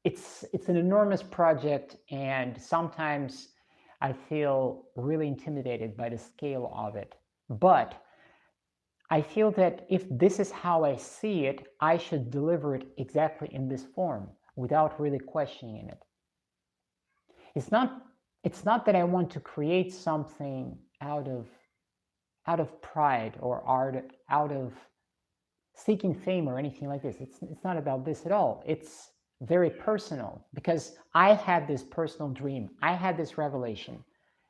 It's an enormous project, and sometimes I feel really intimidated by the scale of it. But I feel that if this is how I see it, I should deliver it exactly in this form without really questioning it. It's not that I want to create something out of pride or out of seeking fame or anything like this. It's not about this at all. It's very personal because I had this personal dream. I had this revelation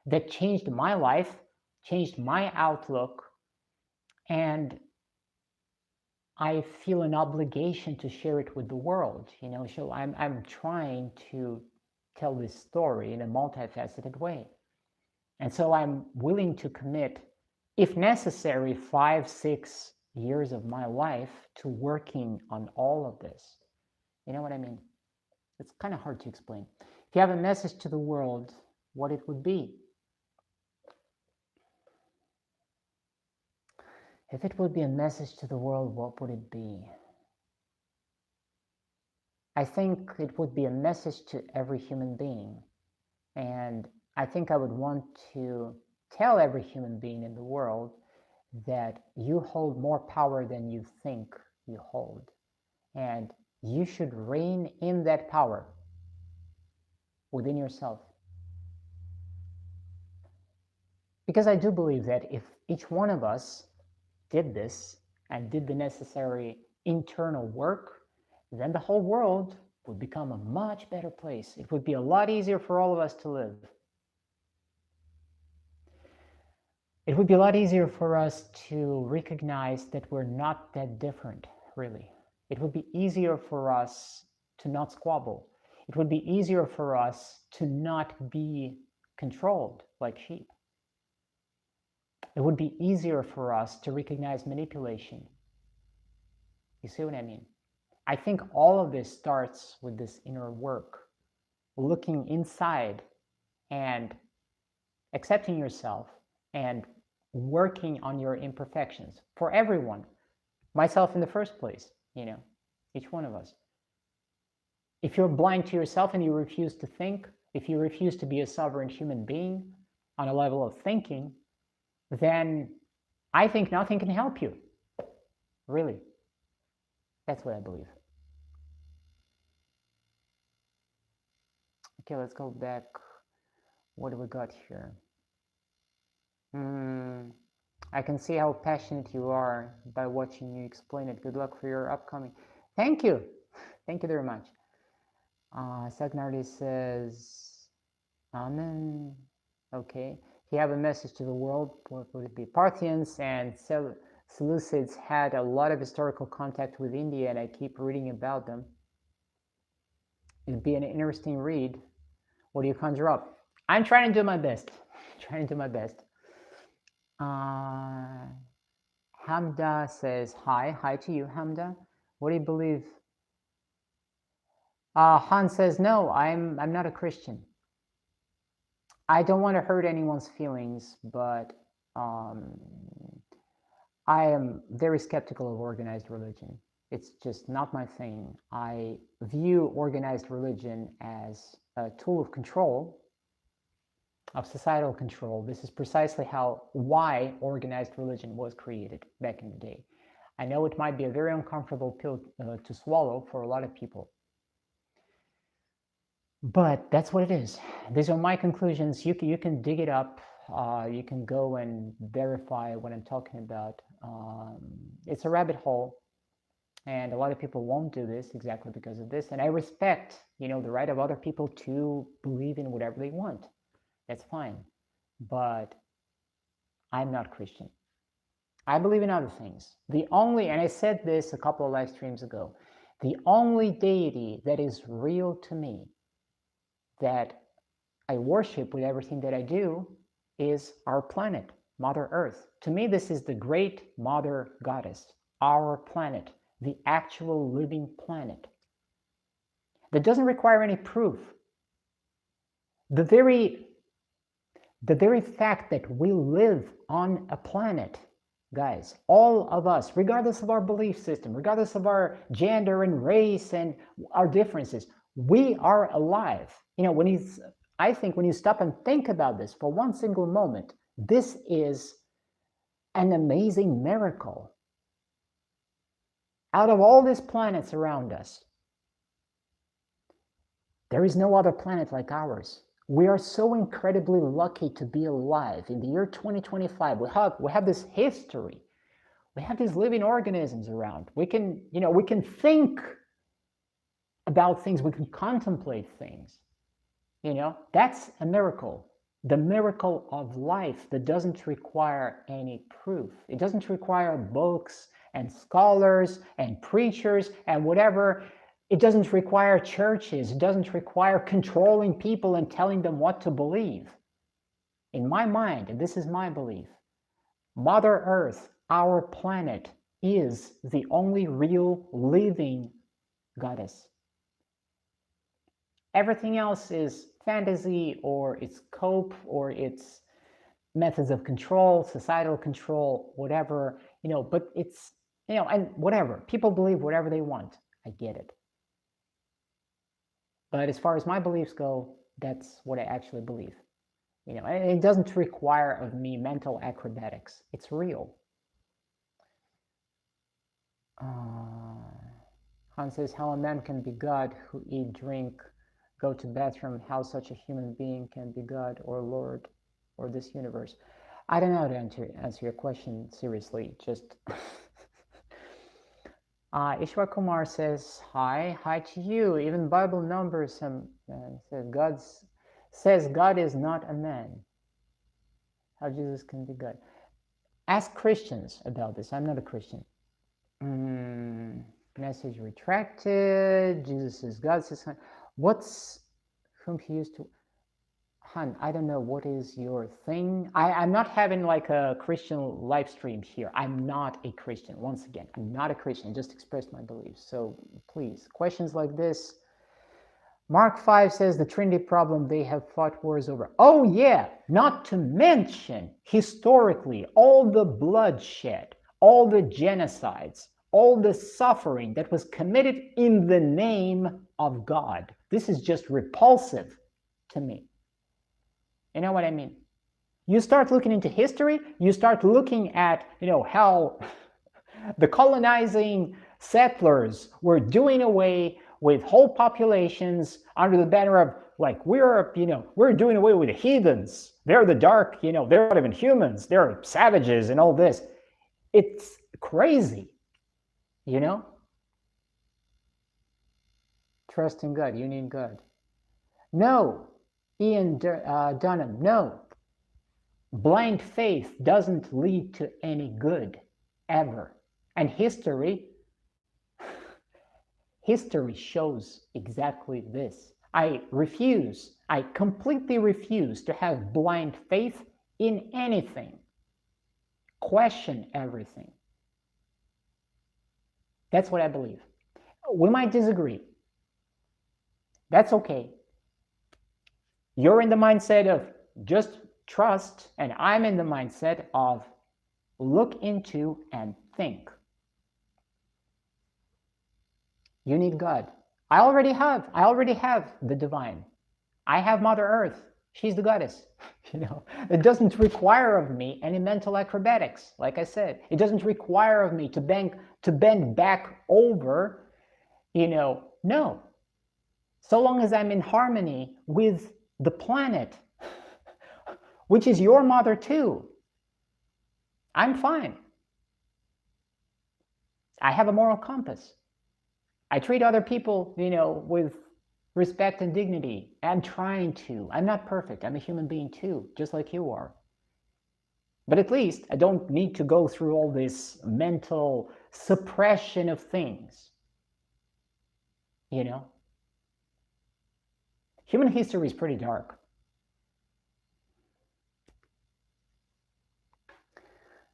that changed my life, changed my outlook, and I feel an obligation to share it with the world. So I'm trying to tell this story in a multifaceted way. And so I'm willing to commit, if necessary, 5-6 years of my life to working on all of this. You know what I mean? It's kind of hard to explain. If you have a message to the world, what it would be? If it would be a message to the world, what would it be? I think it would be a message to every human being. And I think I would want to tell every human being in the world that you hold more power than you think you hold. And you should rein in that power within yourself. Because I do believe that if each one of us did this and did the necessary internal work, then the whole world would become a much better place. It would be a lot easier for all of us to live. It would be a lot easier for us to recognize that we're not that different, really. It would be easier for us to not squabble. It would be easier for us to not be controlled like sheep. It would be easier for us to recognize manipulation. You see what I mean? I think all of this starts with this inner work, looking inside and accepting yourself and working on your imperfections for everyone, myself in the first place, each one of us. If you're blind to yourself and you refuse to think, if you refuse to be a sovereign human being on a level of thinking, then I think nothing can help you. Really. That's what I believe. Okay, let's go back. What do we got here? I can see how passionate you are by watching you explain it. Good luck for your upcoming. Thank you. Thank you very much. Sagnardi says, Amen. Okay. If you have a message to the world, what would it be? Parthians and Seleucids had a lot of historical contact with India, and I keep reading about them. It'd be an interesting read. What do you conjure up? I'm trying to do my best. Hamda says hi. Hi to you, Hamda. What do you believe? Han says no. I'm not a Christian. I don't want to hurt anyone's feelings, but I am very skeptical of organized religion. It's just not my thing. I view organized religion as a tool of control, of societal control. This is precisely why organized religion was created back in the day. I know it might be a very uncomfortable pill to swallow for a lot of people, but that's what it is. These are my conclusions. You can dig it up. You can go and verify what I'm talking about. It's a rabbit hole, and a lot of people won't do this exactly because of this. And I respect, the right of other people to believe in whatever they want. That's fine. But I'm not Christian. I believe in other things. And I said this a couple of live streams ago, the only deity that is real to me, that I worship with everything that I do, is our planet, Mother Earth. To me, this is the great Mother Goddess, our planet, the actual living planet that doesn't require any proof. The very fact that we live on a planet, guys, all of us, regardless of our belief system, regardless of our gender and race and our differences, we are alive. I think when you stop and think about this for one single moment, this is an amazing miracle. Out of all these planets around us, there is no other planet like ours. We are so incredibly lucky to be alive in the year 2025. We have this history. We have these living organisms around. We can think about things. We can contemplate things. That's a miracle. The miracle of life that doesn't require any proof. It doesn't require books and scholars and preachers and whatever. It doesn't require churches. It doesn't require controlling people and telling them what to believe. In my mind, and this is my belief, Mother Earth, our planet, is the only real living goddess. Everything else is fantasy, or it's cope, or it's methods of control, societal control, whatever, but it's, and whatever. People believe whatever they want. I get it. But as far as my beliefs go, that's what I actually believe. And it doesn't require of me mental acrobatics. It's real. Han says, how a man can be God, who eat, drink, go to bathroom, how such a human being can be God or Lord or this universe. I don't know how to answer your question seriously. Just Ishwar Kumar says, hi to you. Even Bible numbers says God is not a man. How Jesus can be God. Ask Christians about this. I'm not a Christian. Message retracted. Jesus is God. Says, whom he used to? Han, I don't know, what is your thing? I'm not having like a Christian live stream here. I'm not a Christian. Once again, I'm not a Christian. I just expressed my beliefs. So please, questions like this. Mark 5 says the Trinity problem, they have fought wars over. Oh yeah, not to mention historically all the bloodshed, all the genocides, all the suffering that was committed in the name of God. This is just repulsive to me. You know what I mean? You start looking into history, you start looking at, how the colonizing settlers were doing away with whole populations under the banner of, like, we're doing away with the heathens. They're the dark, they're not even humans. They're savages and all this. It's crazy, Trust in God, you need God. No. Ian Dunham, no. Blind faith doesn't lead to any good, ever. And history shows exactly this. I completely refuse to have blind faith in anything. Question everything. That's what I believe. We might disagree. That's okay. You're in the mindset of just trust, and I'm in the mindset of look into and think. You need God. I already have the divine. I have Mother Earth. She's the goddess. It doesn't require of me any mental acrobatics. Like I said, it doesn't require of me to bend back over. No. So long as I'm in harmony with the planet, which is your mother too, I'm fine. I have a moral compass. I treat other people, with respect and dignity. I'm trying to. I'm not perfect. I'm a human being too, just like you are. But at least I don't need to go through all this mental suppression of things. Human history is pretty dark.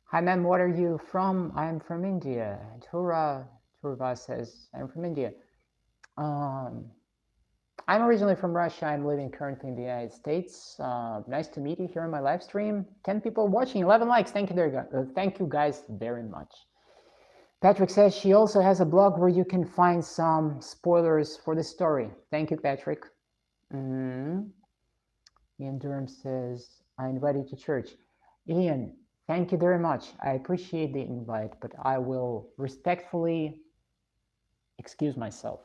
Hi, ma'am, what are you from? I'm from India. Turva says, I'm from India. I'm originally from Russia. I'm living currently in the United States. Nice to meet you here on my live stream. 10 people watching, 11 likes. Thank you guys very much. Patrick says she also has a blog where you can find some spoilers for the story. Thank you, Patrick. Ian Durham says, I invite you to church. Ian, thank you very much. I appreciate the invite, but I will respectfully excuse myself.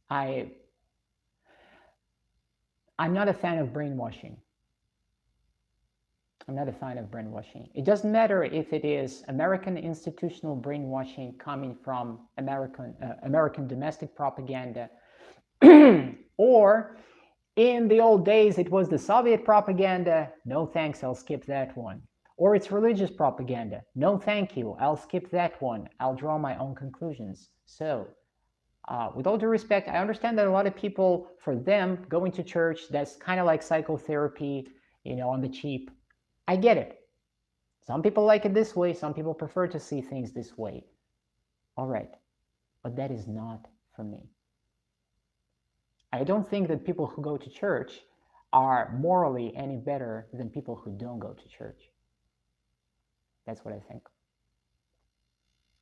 I'm not a fan of brainwashing. It doesn't matter if it is American institutional brainwashing coming from American domestic propaganda, or in the old days it was the Soviet propaganda. No thanks, I'll skip that one. Or it's religious propaganda. No thank you, I'll skip that one. I'll draw my own conclusions. So, with all due respect, I understand that a lot of people, for them, going to church, that's kind of like psychotherapy, on the cheap. I get it. Some people like it this way. Some people prefer to see things this way. All right. But that is not for me. I don't think that people who go to church are morally any better than people who don't go to church. That's what I think.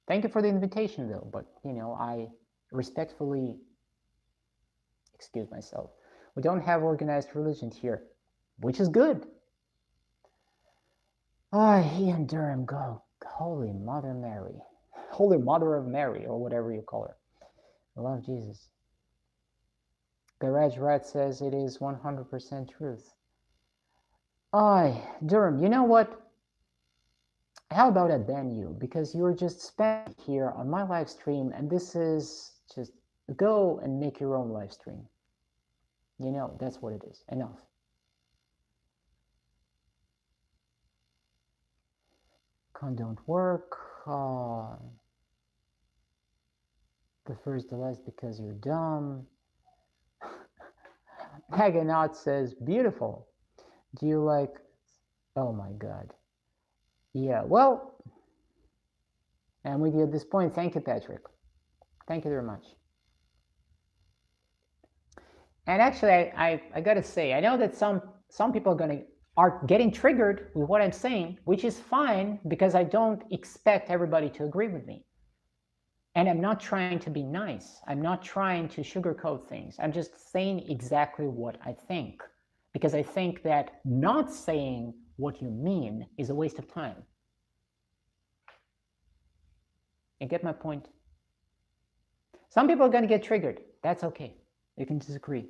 Thank you for the invitation, though, but, I respectfully excuse myself. We don't have organized religion here, which is good. Ian Durham, go. Holy Mother Mary. Holy Mother of Mary, or whatever you call her. I love Jesus. Garage Rat says it is 100% truth. Durham, you know what? How about I ban you? Because you're just spamming here on my live stream, and this is just go and make your own live stream. That's what it is. Enough. Don't work. Prefers the last because you're dumb. Haganaut says, beautiful. Do you like... Oh my God. Yeah, well, I'm with you at this point. Thank you, Patrick. Thank you very much. And actually, I gotta say, I know that some people are getting triggered with what I'm saying, which is fine, because I don't expect everybody to agree with me. And I'm not trying to be nice. I'm not trying to sugarcoat things. I'm just saying exactly what I think, because I think that not saying what you mean is a waste of time. You get my point? Some people are going to get triggered. That's okay. You can disagree.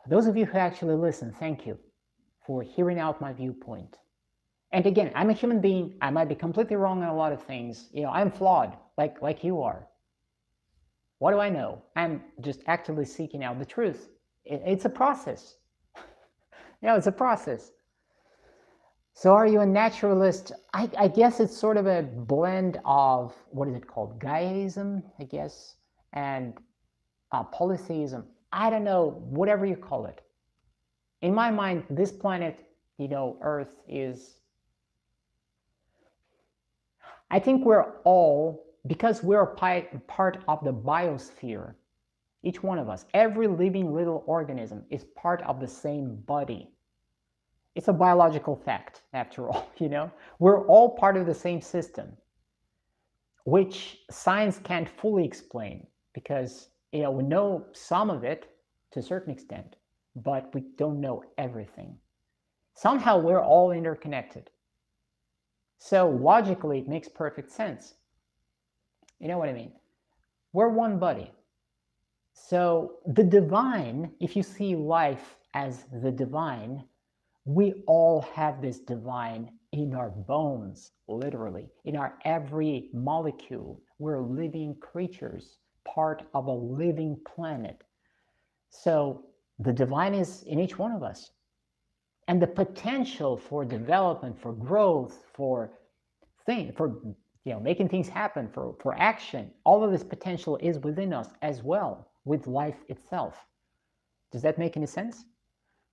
Those of you who actually listen, thank you for hearing out my viewpoint. And again, I'm a human being. I might be completely wrong on a lot of things. I'm flawed, like you are. What do I know? I'm just actively seeking out the truth. It's a process. It's a process. So are you a naturalist? I guess it's sort of a blend of, what is it called? Gaiaism, I guess, and polytheism. I don't know, whatever you call it. In my mind, this planet, Earth is... I think we're all, because we're part of the biosphere, each one of us, every living little organism is part of the same body. It's a biological fact, after all, We're all part of the same system, which science can't fully explain because, we know some of it to a certain extent, but we don't know everything. Somehow we're all interconnected. So logically, it makes perfect sense. You know what I mean? We're one body. So the divine, if you see life as the divine, we all have this divine in our bones, literally, in our every molecule. We're living creatures, part of a living planet. So the divine is in each one of us. And the potential for development, for growth, for making things happen, for action, all of this potential is within us as well, with life itself. Does that make any sense?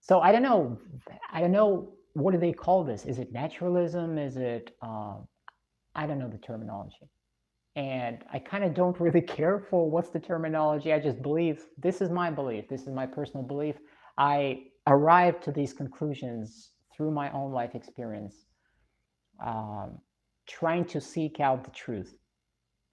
So I don't know, what do they call this? Is it naturalism? Is it, I don't know the terminology. And I kind of don't really care for what's the terminology. I just believe, this is my belief, this is my personal belief. I arrived to these conclusions through my own life experience, trying to seek out the truth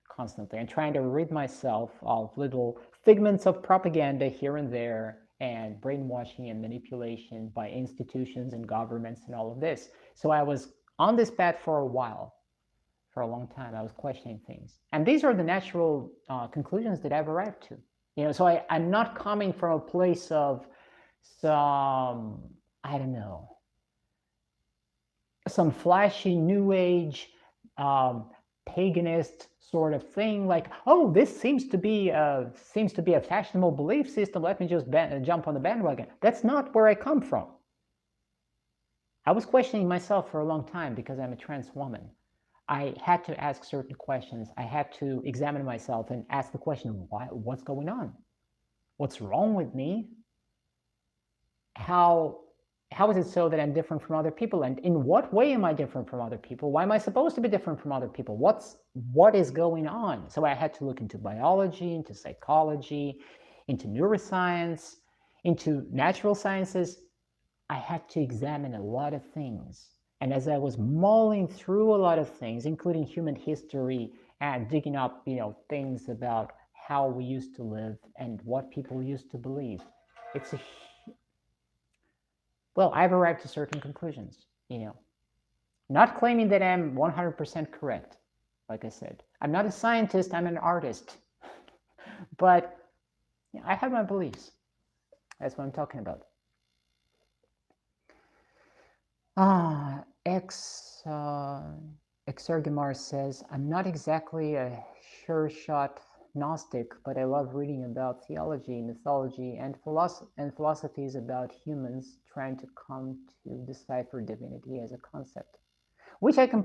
constantly and trying to rid myself of little figments of propaganda here and there and brainwashing and manipulation by institutions and governments and all of this. So I was on this path for a while, for a long time. I was questioning things. And these are the natural conclusions that I've arrived to. So I'm not coming from a place of some, I don't know, some flashy new age paganist sort of thing, like, oh, this seems to be a fashionable belief system, let me just jump on the bandwagon. That's not where I come from. I was questioning myself for a long time because I'm a trans woman. I had to ask certain questions. I had to examine myself and ask the question, what's going on? What's wrong with me? How is it so that I'm different from other people? And in what way am I different from other people? Why am I supposed to be different from other people? What is going on? So I had to look into biology, into psychology, into neuroscience, into natural sciences. I had to examine a lot of things. And as I was mulling through a lot of things, including human history and digging up, things about how we used to live and what people used to believe, I've arrived to certain conclusions, Not claiming that I'm 100% correct, like I said. I'm not a scientist, I'm an artist. But I have my beliefs. That's what I'm talking about. Exergamar says, I'm not exactly a sure-shot Gnostic, but I love reading about theology, mythology, and philosophies about humans trying to come to decipher divinity as a concept, which I can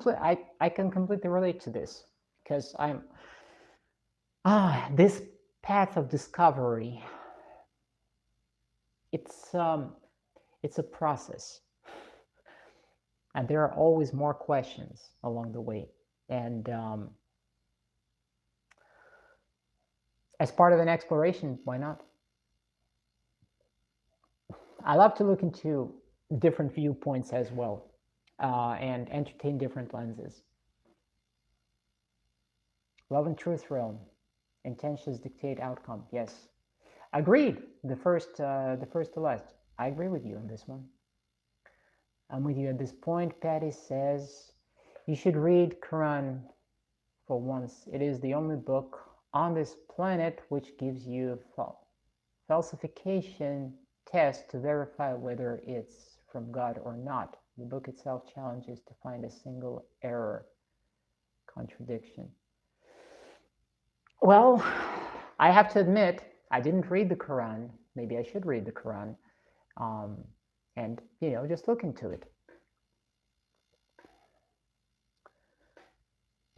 completely relate to this, because I'm this path of discovery. It's a process, and there are always more questions along the way, and as part of an exploration, why not? I love to look into different viewpoints as well, and entertain different lenses. Love and truth realm. Intentions dictate outcome. Yes. Agreed. The first to last. I agree with you on this one. I'm with you at this point. Patty says, you should read Quran for once. It is the only book on this planet which gives you a falsification test to verify whether it's from God or not. The book itself challenges to find a single error, contradiction. Well, I have to admit, I didn't read the Quran. Maybe I should read the Quran, and just look into it.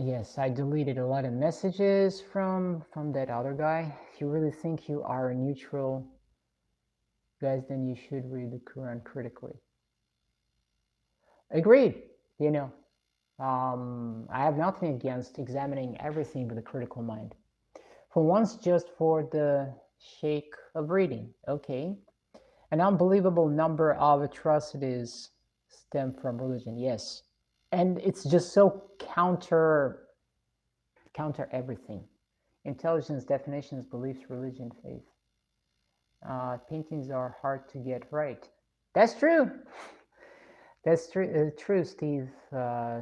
Yes, I deleted a lot of messages from that other guy. If you really think you are neutral, guys, then you should read the Quran critically. Agreed. I have nothing against examining everything with a critical mind. For once, just for the shake of reading. Okay. An unbelievable number of atrocities stem from religion. Yes. And it's just so counter everything. Intelligence, definitions, beliefs, religion, faith. Paintings are hard to get right. That's true. That's true, Steve.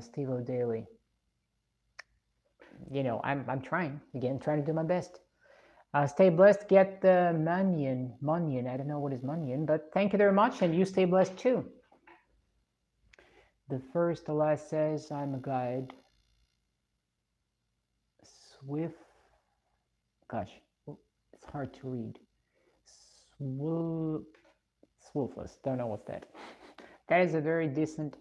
Steve O'Daly. You know, I'm trying again, trying to do my best. Stay blessed. Get the Munyon. I don't know what is Munyon, but thank you very much, and you stay blessed too. The first, the last says, I'm a guide. Swift. Gosh, it's hard to read. Swoofless. Don't know what's that. That is a very decent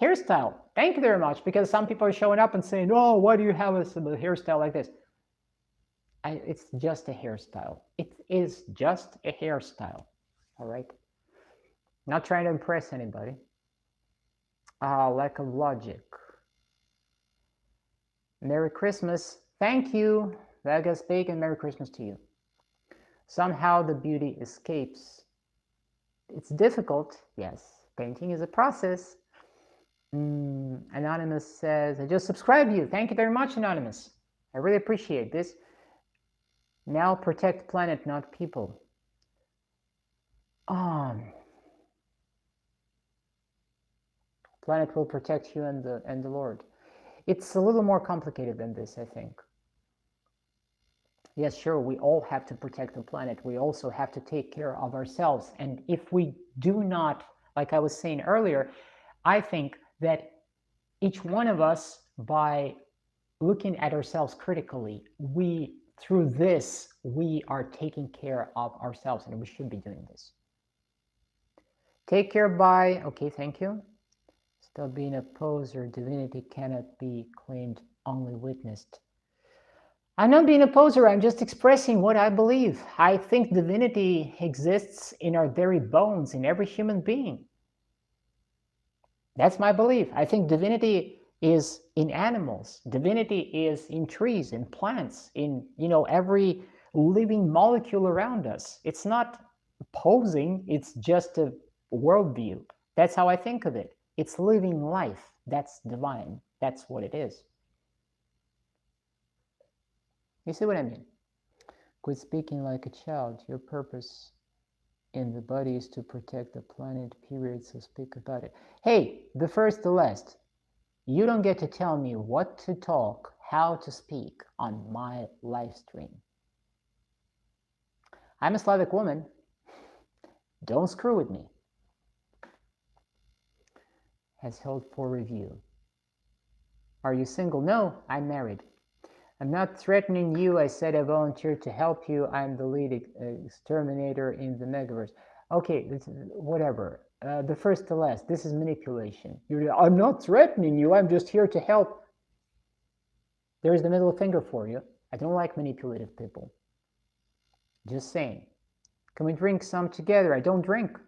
hairstyle. Thank you very much, because some people are showing up and saying, oh, why do you have a hairstyle like this? It's just a hairstyle. It is just a hairstyle. All right. Not trying to impress anybody. Lack of logic. Merry Christmas. Thank you, Vegas Bacon. Merry Christmas to you. Somehow the beauty escapes. It's difficult. Yes. Painting is a process. Anonymous says, I just subscribed to you. Thank you very much, Anonymous. I really appreciate this. Now protect planet, not people. Planet will protect you and the Lord. It's a little more complicated than this, I think. Yes, sure, we all have to protect the planet. We also have to take care of ourselves. And if we do not, like I was saying earlier, I think that each one of us, by looking at ourselves critically, through this, we are taking care of ourselves, and we should be doing this. Take care by, okay, thank you. Stop being a poser. Divinity cannot be claimed, only witnessed. I'm not being a poser. I'm just expressing what I believe. I think divinity exists in our very bones, in every human being. That's my belief. I think divinity is in animals. Divinity is in trees, in plants, in, every living molecule around us. It's not posing. It's just a worldview. That's how I think of it. It's living life. That's divine. That's what it is. You see what I mean? Quit speaking like a child. Your purpose in the body is to protect the planet, period, so speak about it. Hey, the first, the last. You don't get to tell me what to talk, how to speak on my live stream. I'm a Slavic woman. Don't screw with me. Has held for review. Are you single? No, I'm married. I'm not threatening you. I said I volunteered to help you. I'm the lead exterminator in the Megaverse. Okay, whatever. The first to last. This is manipulation. I'm not threatening you. I'm just here to help. There's the middle finger for you. I don't like manipulative people. Just saying. Can we drink some together? I don't drink.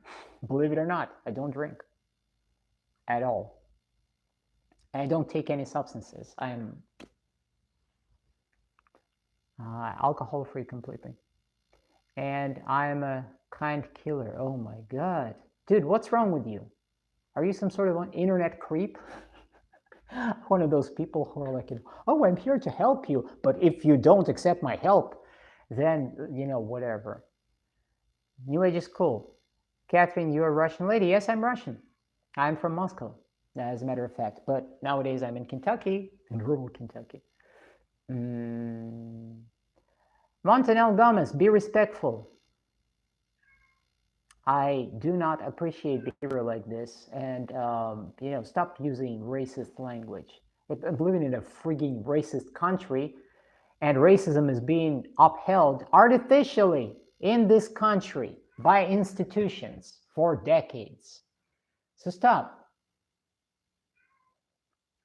Believe it or not, I don't drink. At all. And I don't take any substances. I am alcohol-free completely. And I'm a kind killer. Oh my God. Dude, what's wrong with you? Are you some sort of an internet creep? One of those people who are like, oh, I'm here to help you, but if you don't accept my help, then, whatever. New Age is cool. Catherine, you're a Russian lady. Yes, I'm Russian. I'm from Moscow, as a matter of fact. But nowadays I'm in Kentucky, in rural Kentucky. Montanel Gomez, be respectful. I do not appreciate behavior like this, and stop using racist language. I'm living in a freaking racist country, and racism is being upheld artificially in this country by institutions for decades. So stop.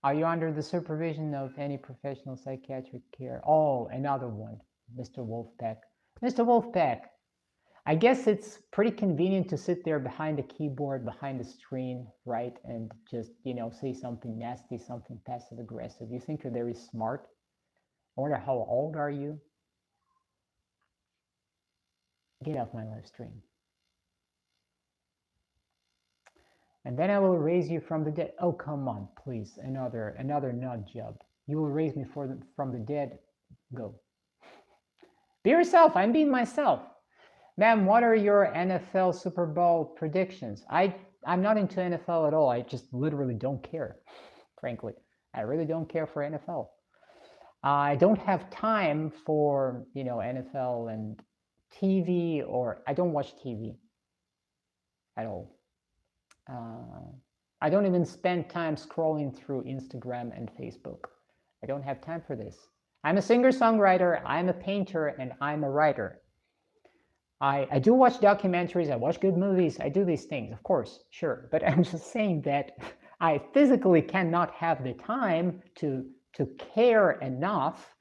Are you under the supervision of any professional psychiatric care? Oh, another one, Mr. Wolfpack. Mr. Wolfpack, I guess it's pretty convenient to sit there behind a keyboard, behind a screen, right? And just, say something nasty, something passive aggressive. You think you're very smart? I wonder, how old are you? Get off my live stream. And then I will raise you from the dead. Oh, come on, please. Another nut job. You will raise me from the dead. Go. Be yourself. I'm being myself. Ma'am, what are your NFL Super Bowl predictions? I'm not into NFL at all. I just literally don't care, frankly. I really don't care for NFL. I don't have time for, NFL and TV, or I don't watch TV at all. I don't even spend time scrolling through Instagram and Facebook. I don't have time for this. I'm a singer-songwriter, I'm a painter, and I'm a writer. I do watch documentaries, I watch good movies, I do these things, of course, sure. But I'm just saying that I physically cannot have the time to care enough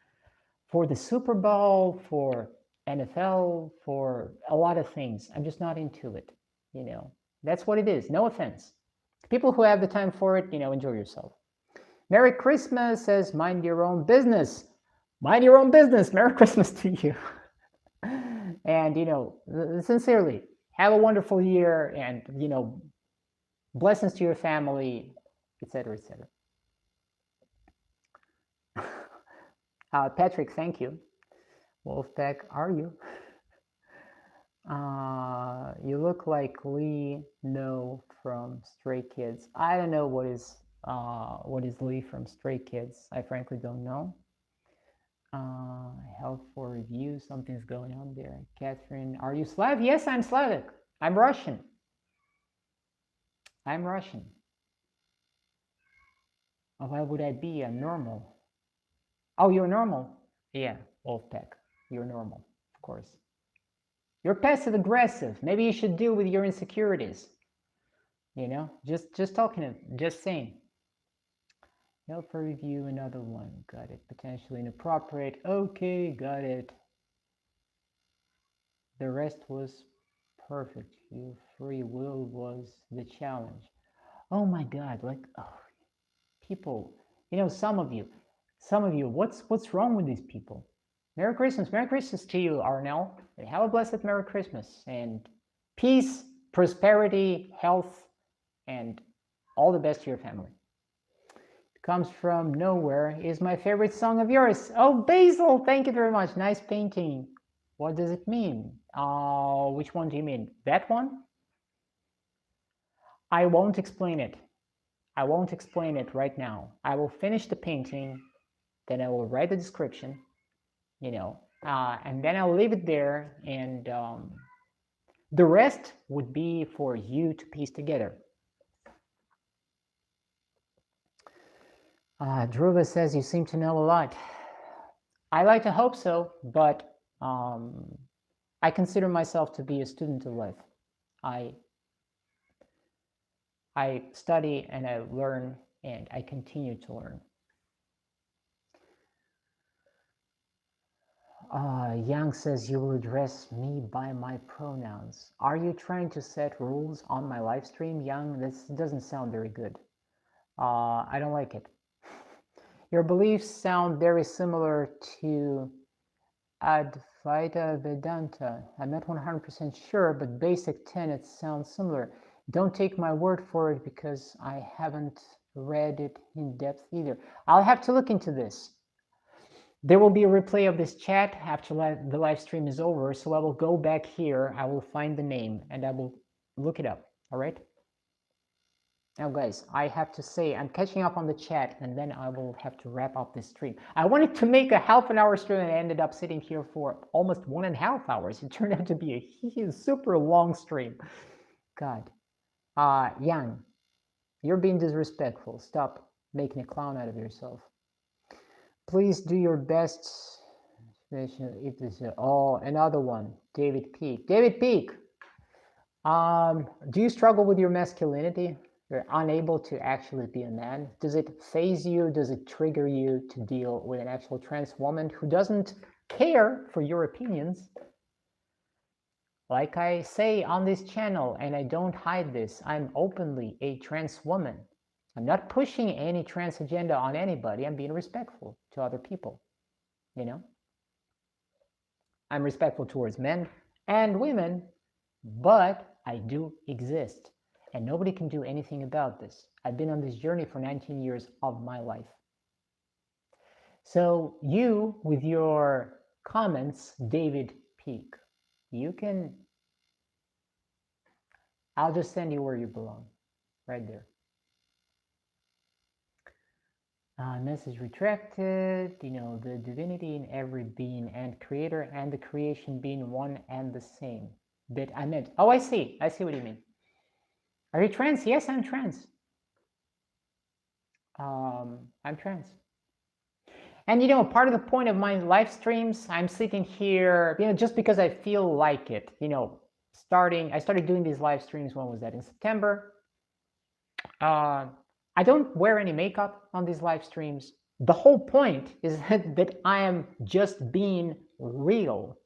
for the Super Bowl, for NFL, for a lot of things. I'm just not into it, That's what it is, no offense. People who have the time for it, enjoy yourself. Merry Christmas says, mind your own business. Mind your own business. Merry Christmas to you. And, sincerely, have a wonderful year, and, blessings to your family, etc., etc. Patrick, thank you. Wolfpack, are you? You look like Lee No from Stray Kids. I don't know what is Lee from Stray Kids. I frankly don't know. Help for review. Something's going on there. Catherine, are you Slav? Yes, I'm Slavic. I'm Russian. I'm Russian. Oh, why would I be? I'm normal. Oh, you're normal? Yeah, Wolfpack. You're normal, of course. You're passive aggressive. Maybe you should deal with your insecurities. Just talking, just saying. Help for review, another one. Got it. Potentially inappropriate. Okay, got it. The rest was perfect. Your free will was the challenge. Oh my God, people, some of you, what's wrong with these people? Merry Christmas to you, Arnell. Have a blessed Merry Christmas, and peace, prosperity, health, and all the best to your family. Comes from nowhere is my favorite song of yours. Oh, Basil, thank you very much. Nice painting. What does it mean? Which one do you mean? That one? I won't explain it. I won't explain it right now. I will finish the painting, then I will write the description, and then I'll leave it there, and the rest would be for you to piece together. Dhruva says, you seem to know a lot. I like to hope so, but I consider myself to be a student of life. I study and I learn, and I continue to learn. Yang says, you will address me by my pronouns. Are you trying to set rules on my live stream, Yang? This doesn't sound very good. I don't like it. Your beliefs sound very similar to Advaita Vedanta. I'm not 100% sure, but basic tenets sound similar. Don't take my word for it, because I haven't read it in depth either. I'll have to look into this. There will be a replay of this chat after the live stream is over, so I will go back here, I will find the name, and I will look it up, all right? Now, guys, I have to say, I'm catching up on the chat, and then I will have to wrap up this stream. I wanted to make a half-an-hour stream, and I ended up sitting here for almost 1.5 hours. It turned out to be a super long stream. God. Yang, you're being disrespectful. Stop making a clown out of yourself. Please do your best. If this is another one. David Peak. David Peak. Do you struggle with your masculinity? You're unable to actually be a man? Does it faze you? Does it trigger you to deal with an actual trans woman who doesn't care for your opinions? Like I say on this channel, and I don't hide this, I'm openly a trans woman. I'm not pushing any trans agenda on anybody. I'm being respectful to other people, I'm respectful towards men. and women, but I do exist. And nobody can do anything about this. I've been on this journey for 19 years of my life. So you, with your comments, David Peak, you can, I'll just send you where you belong, right there. Message retracted, the divinity in every being and creator and the creation being one and the same. But I meant, oh, I see what you mean. Are you trans? Yes, I'm trans. I'm trans. And part of the point of my live streams, I'm sitting here, just because I feel like it. I started doing these live streams. When was that? In September. I don't wear any makeup on these live streams. The whole point is that I am just being real,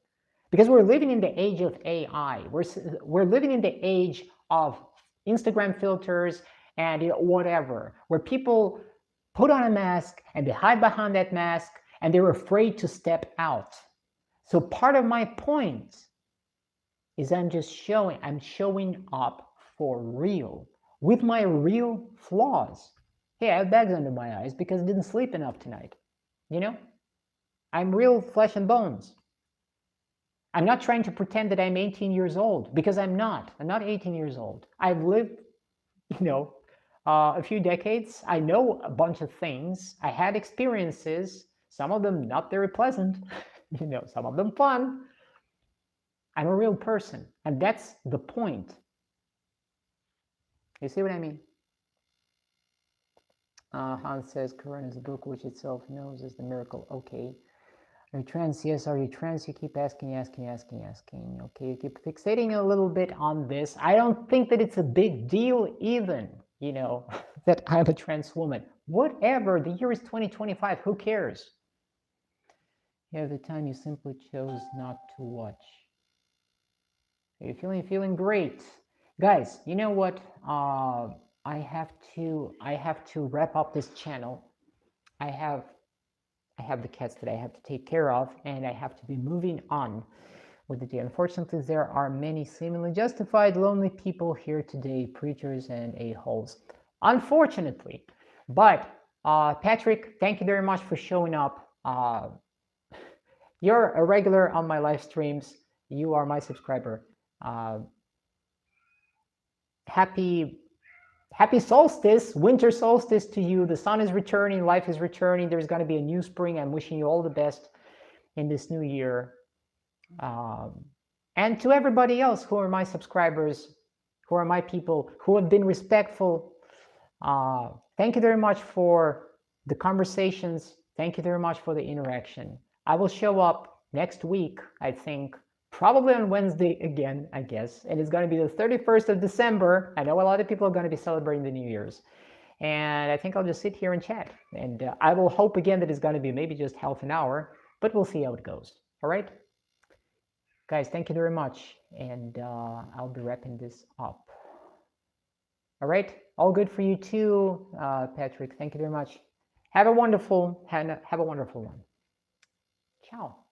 because we're living in the age of AI. We're living in the age of Instagram filters and whatever, where people put on a mask and they hide behind that mask and they're afraid to step out. So part of my point is I'm showing up for real, with my real flaws. Hey, I have bags under my eyes because I didn't sleep enough tonight. I'm real flesh and bones. I'm not trying to pretend that I'm 18 years old, because I'm not. I'm not 18 years old. I've lived, a few decades. I know a bunch of things. I had experiences, some of them not very pleasant, some of them fun. I'm a real person, and that's the point. You see what I mean? Hans says, Quran is a book which itself knows is the miracle. Okay. Are you trans? Yes. Are you trans? You keep asking. Okay, you keep fixating a little bit on this. I don't think that it's a big deal even, that I'm a trans woman. Whatever, the year is 2025, who cares? Yeah, the time you simply chose not to watch. Are you feeling great? Guys, you know what? I have to wrap up this channel. I have the cats that I have to take care of, and I have to be moving on with the day. Unfortunately, there are many seemingly justified lonely people here today, preachers and a-holes. Unfortunately. But Patrick, thank you very much for showing up. You're a regular on my live streams. You are my subscriber. Happy solstice, winter solstice to you. The sun is returning, life is returning. There's going to be a new spring. I'm wishing you all the best in this new year. And to everybody else who are my subscribers, who are my people, who have been respectful, thank you very much for the conversations. Thank you very much for the interaction. I will show up next week, I think, probably on Wednesday again, I guess. And it's going to be the 31st of December. I know a lot of people are going to be celebrating the New Year's. And I think I'll just sit here and chat. And I will hope again that it's going to be maybe just half an hour, but we'll see how it goes. All right? Guys, thank you very much. And I'll be wrapping this up. All right? All good for you too, Patrick. Thank you very much. Have a wonderful one. Ciao.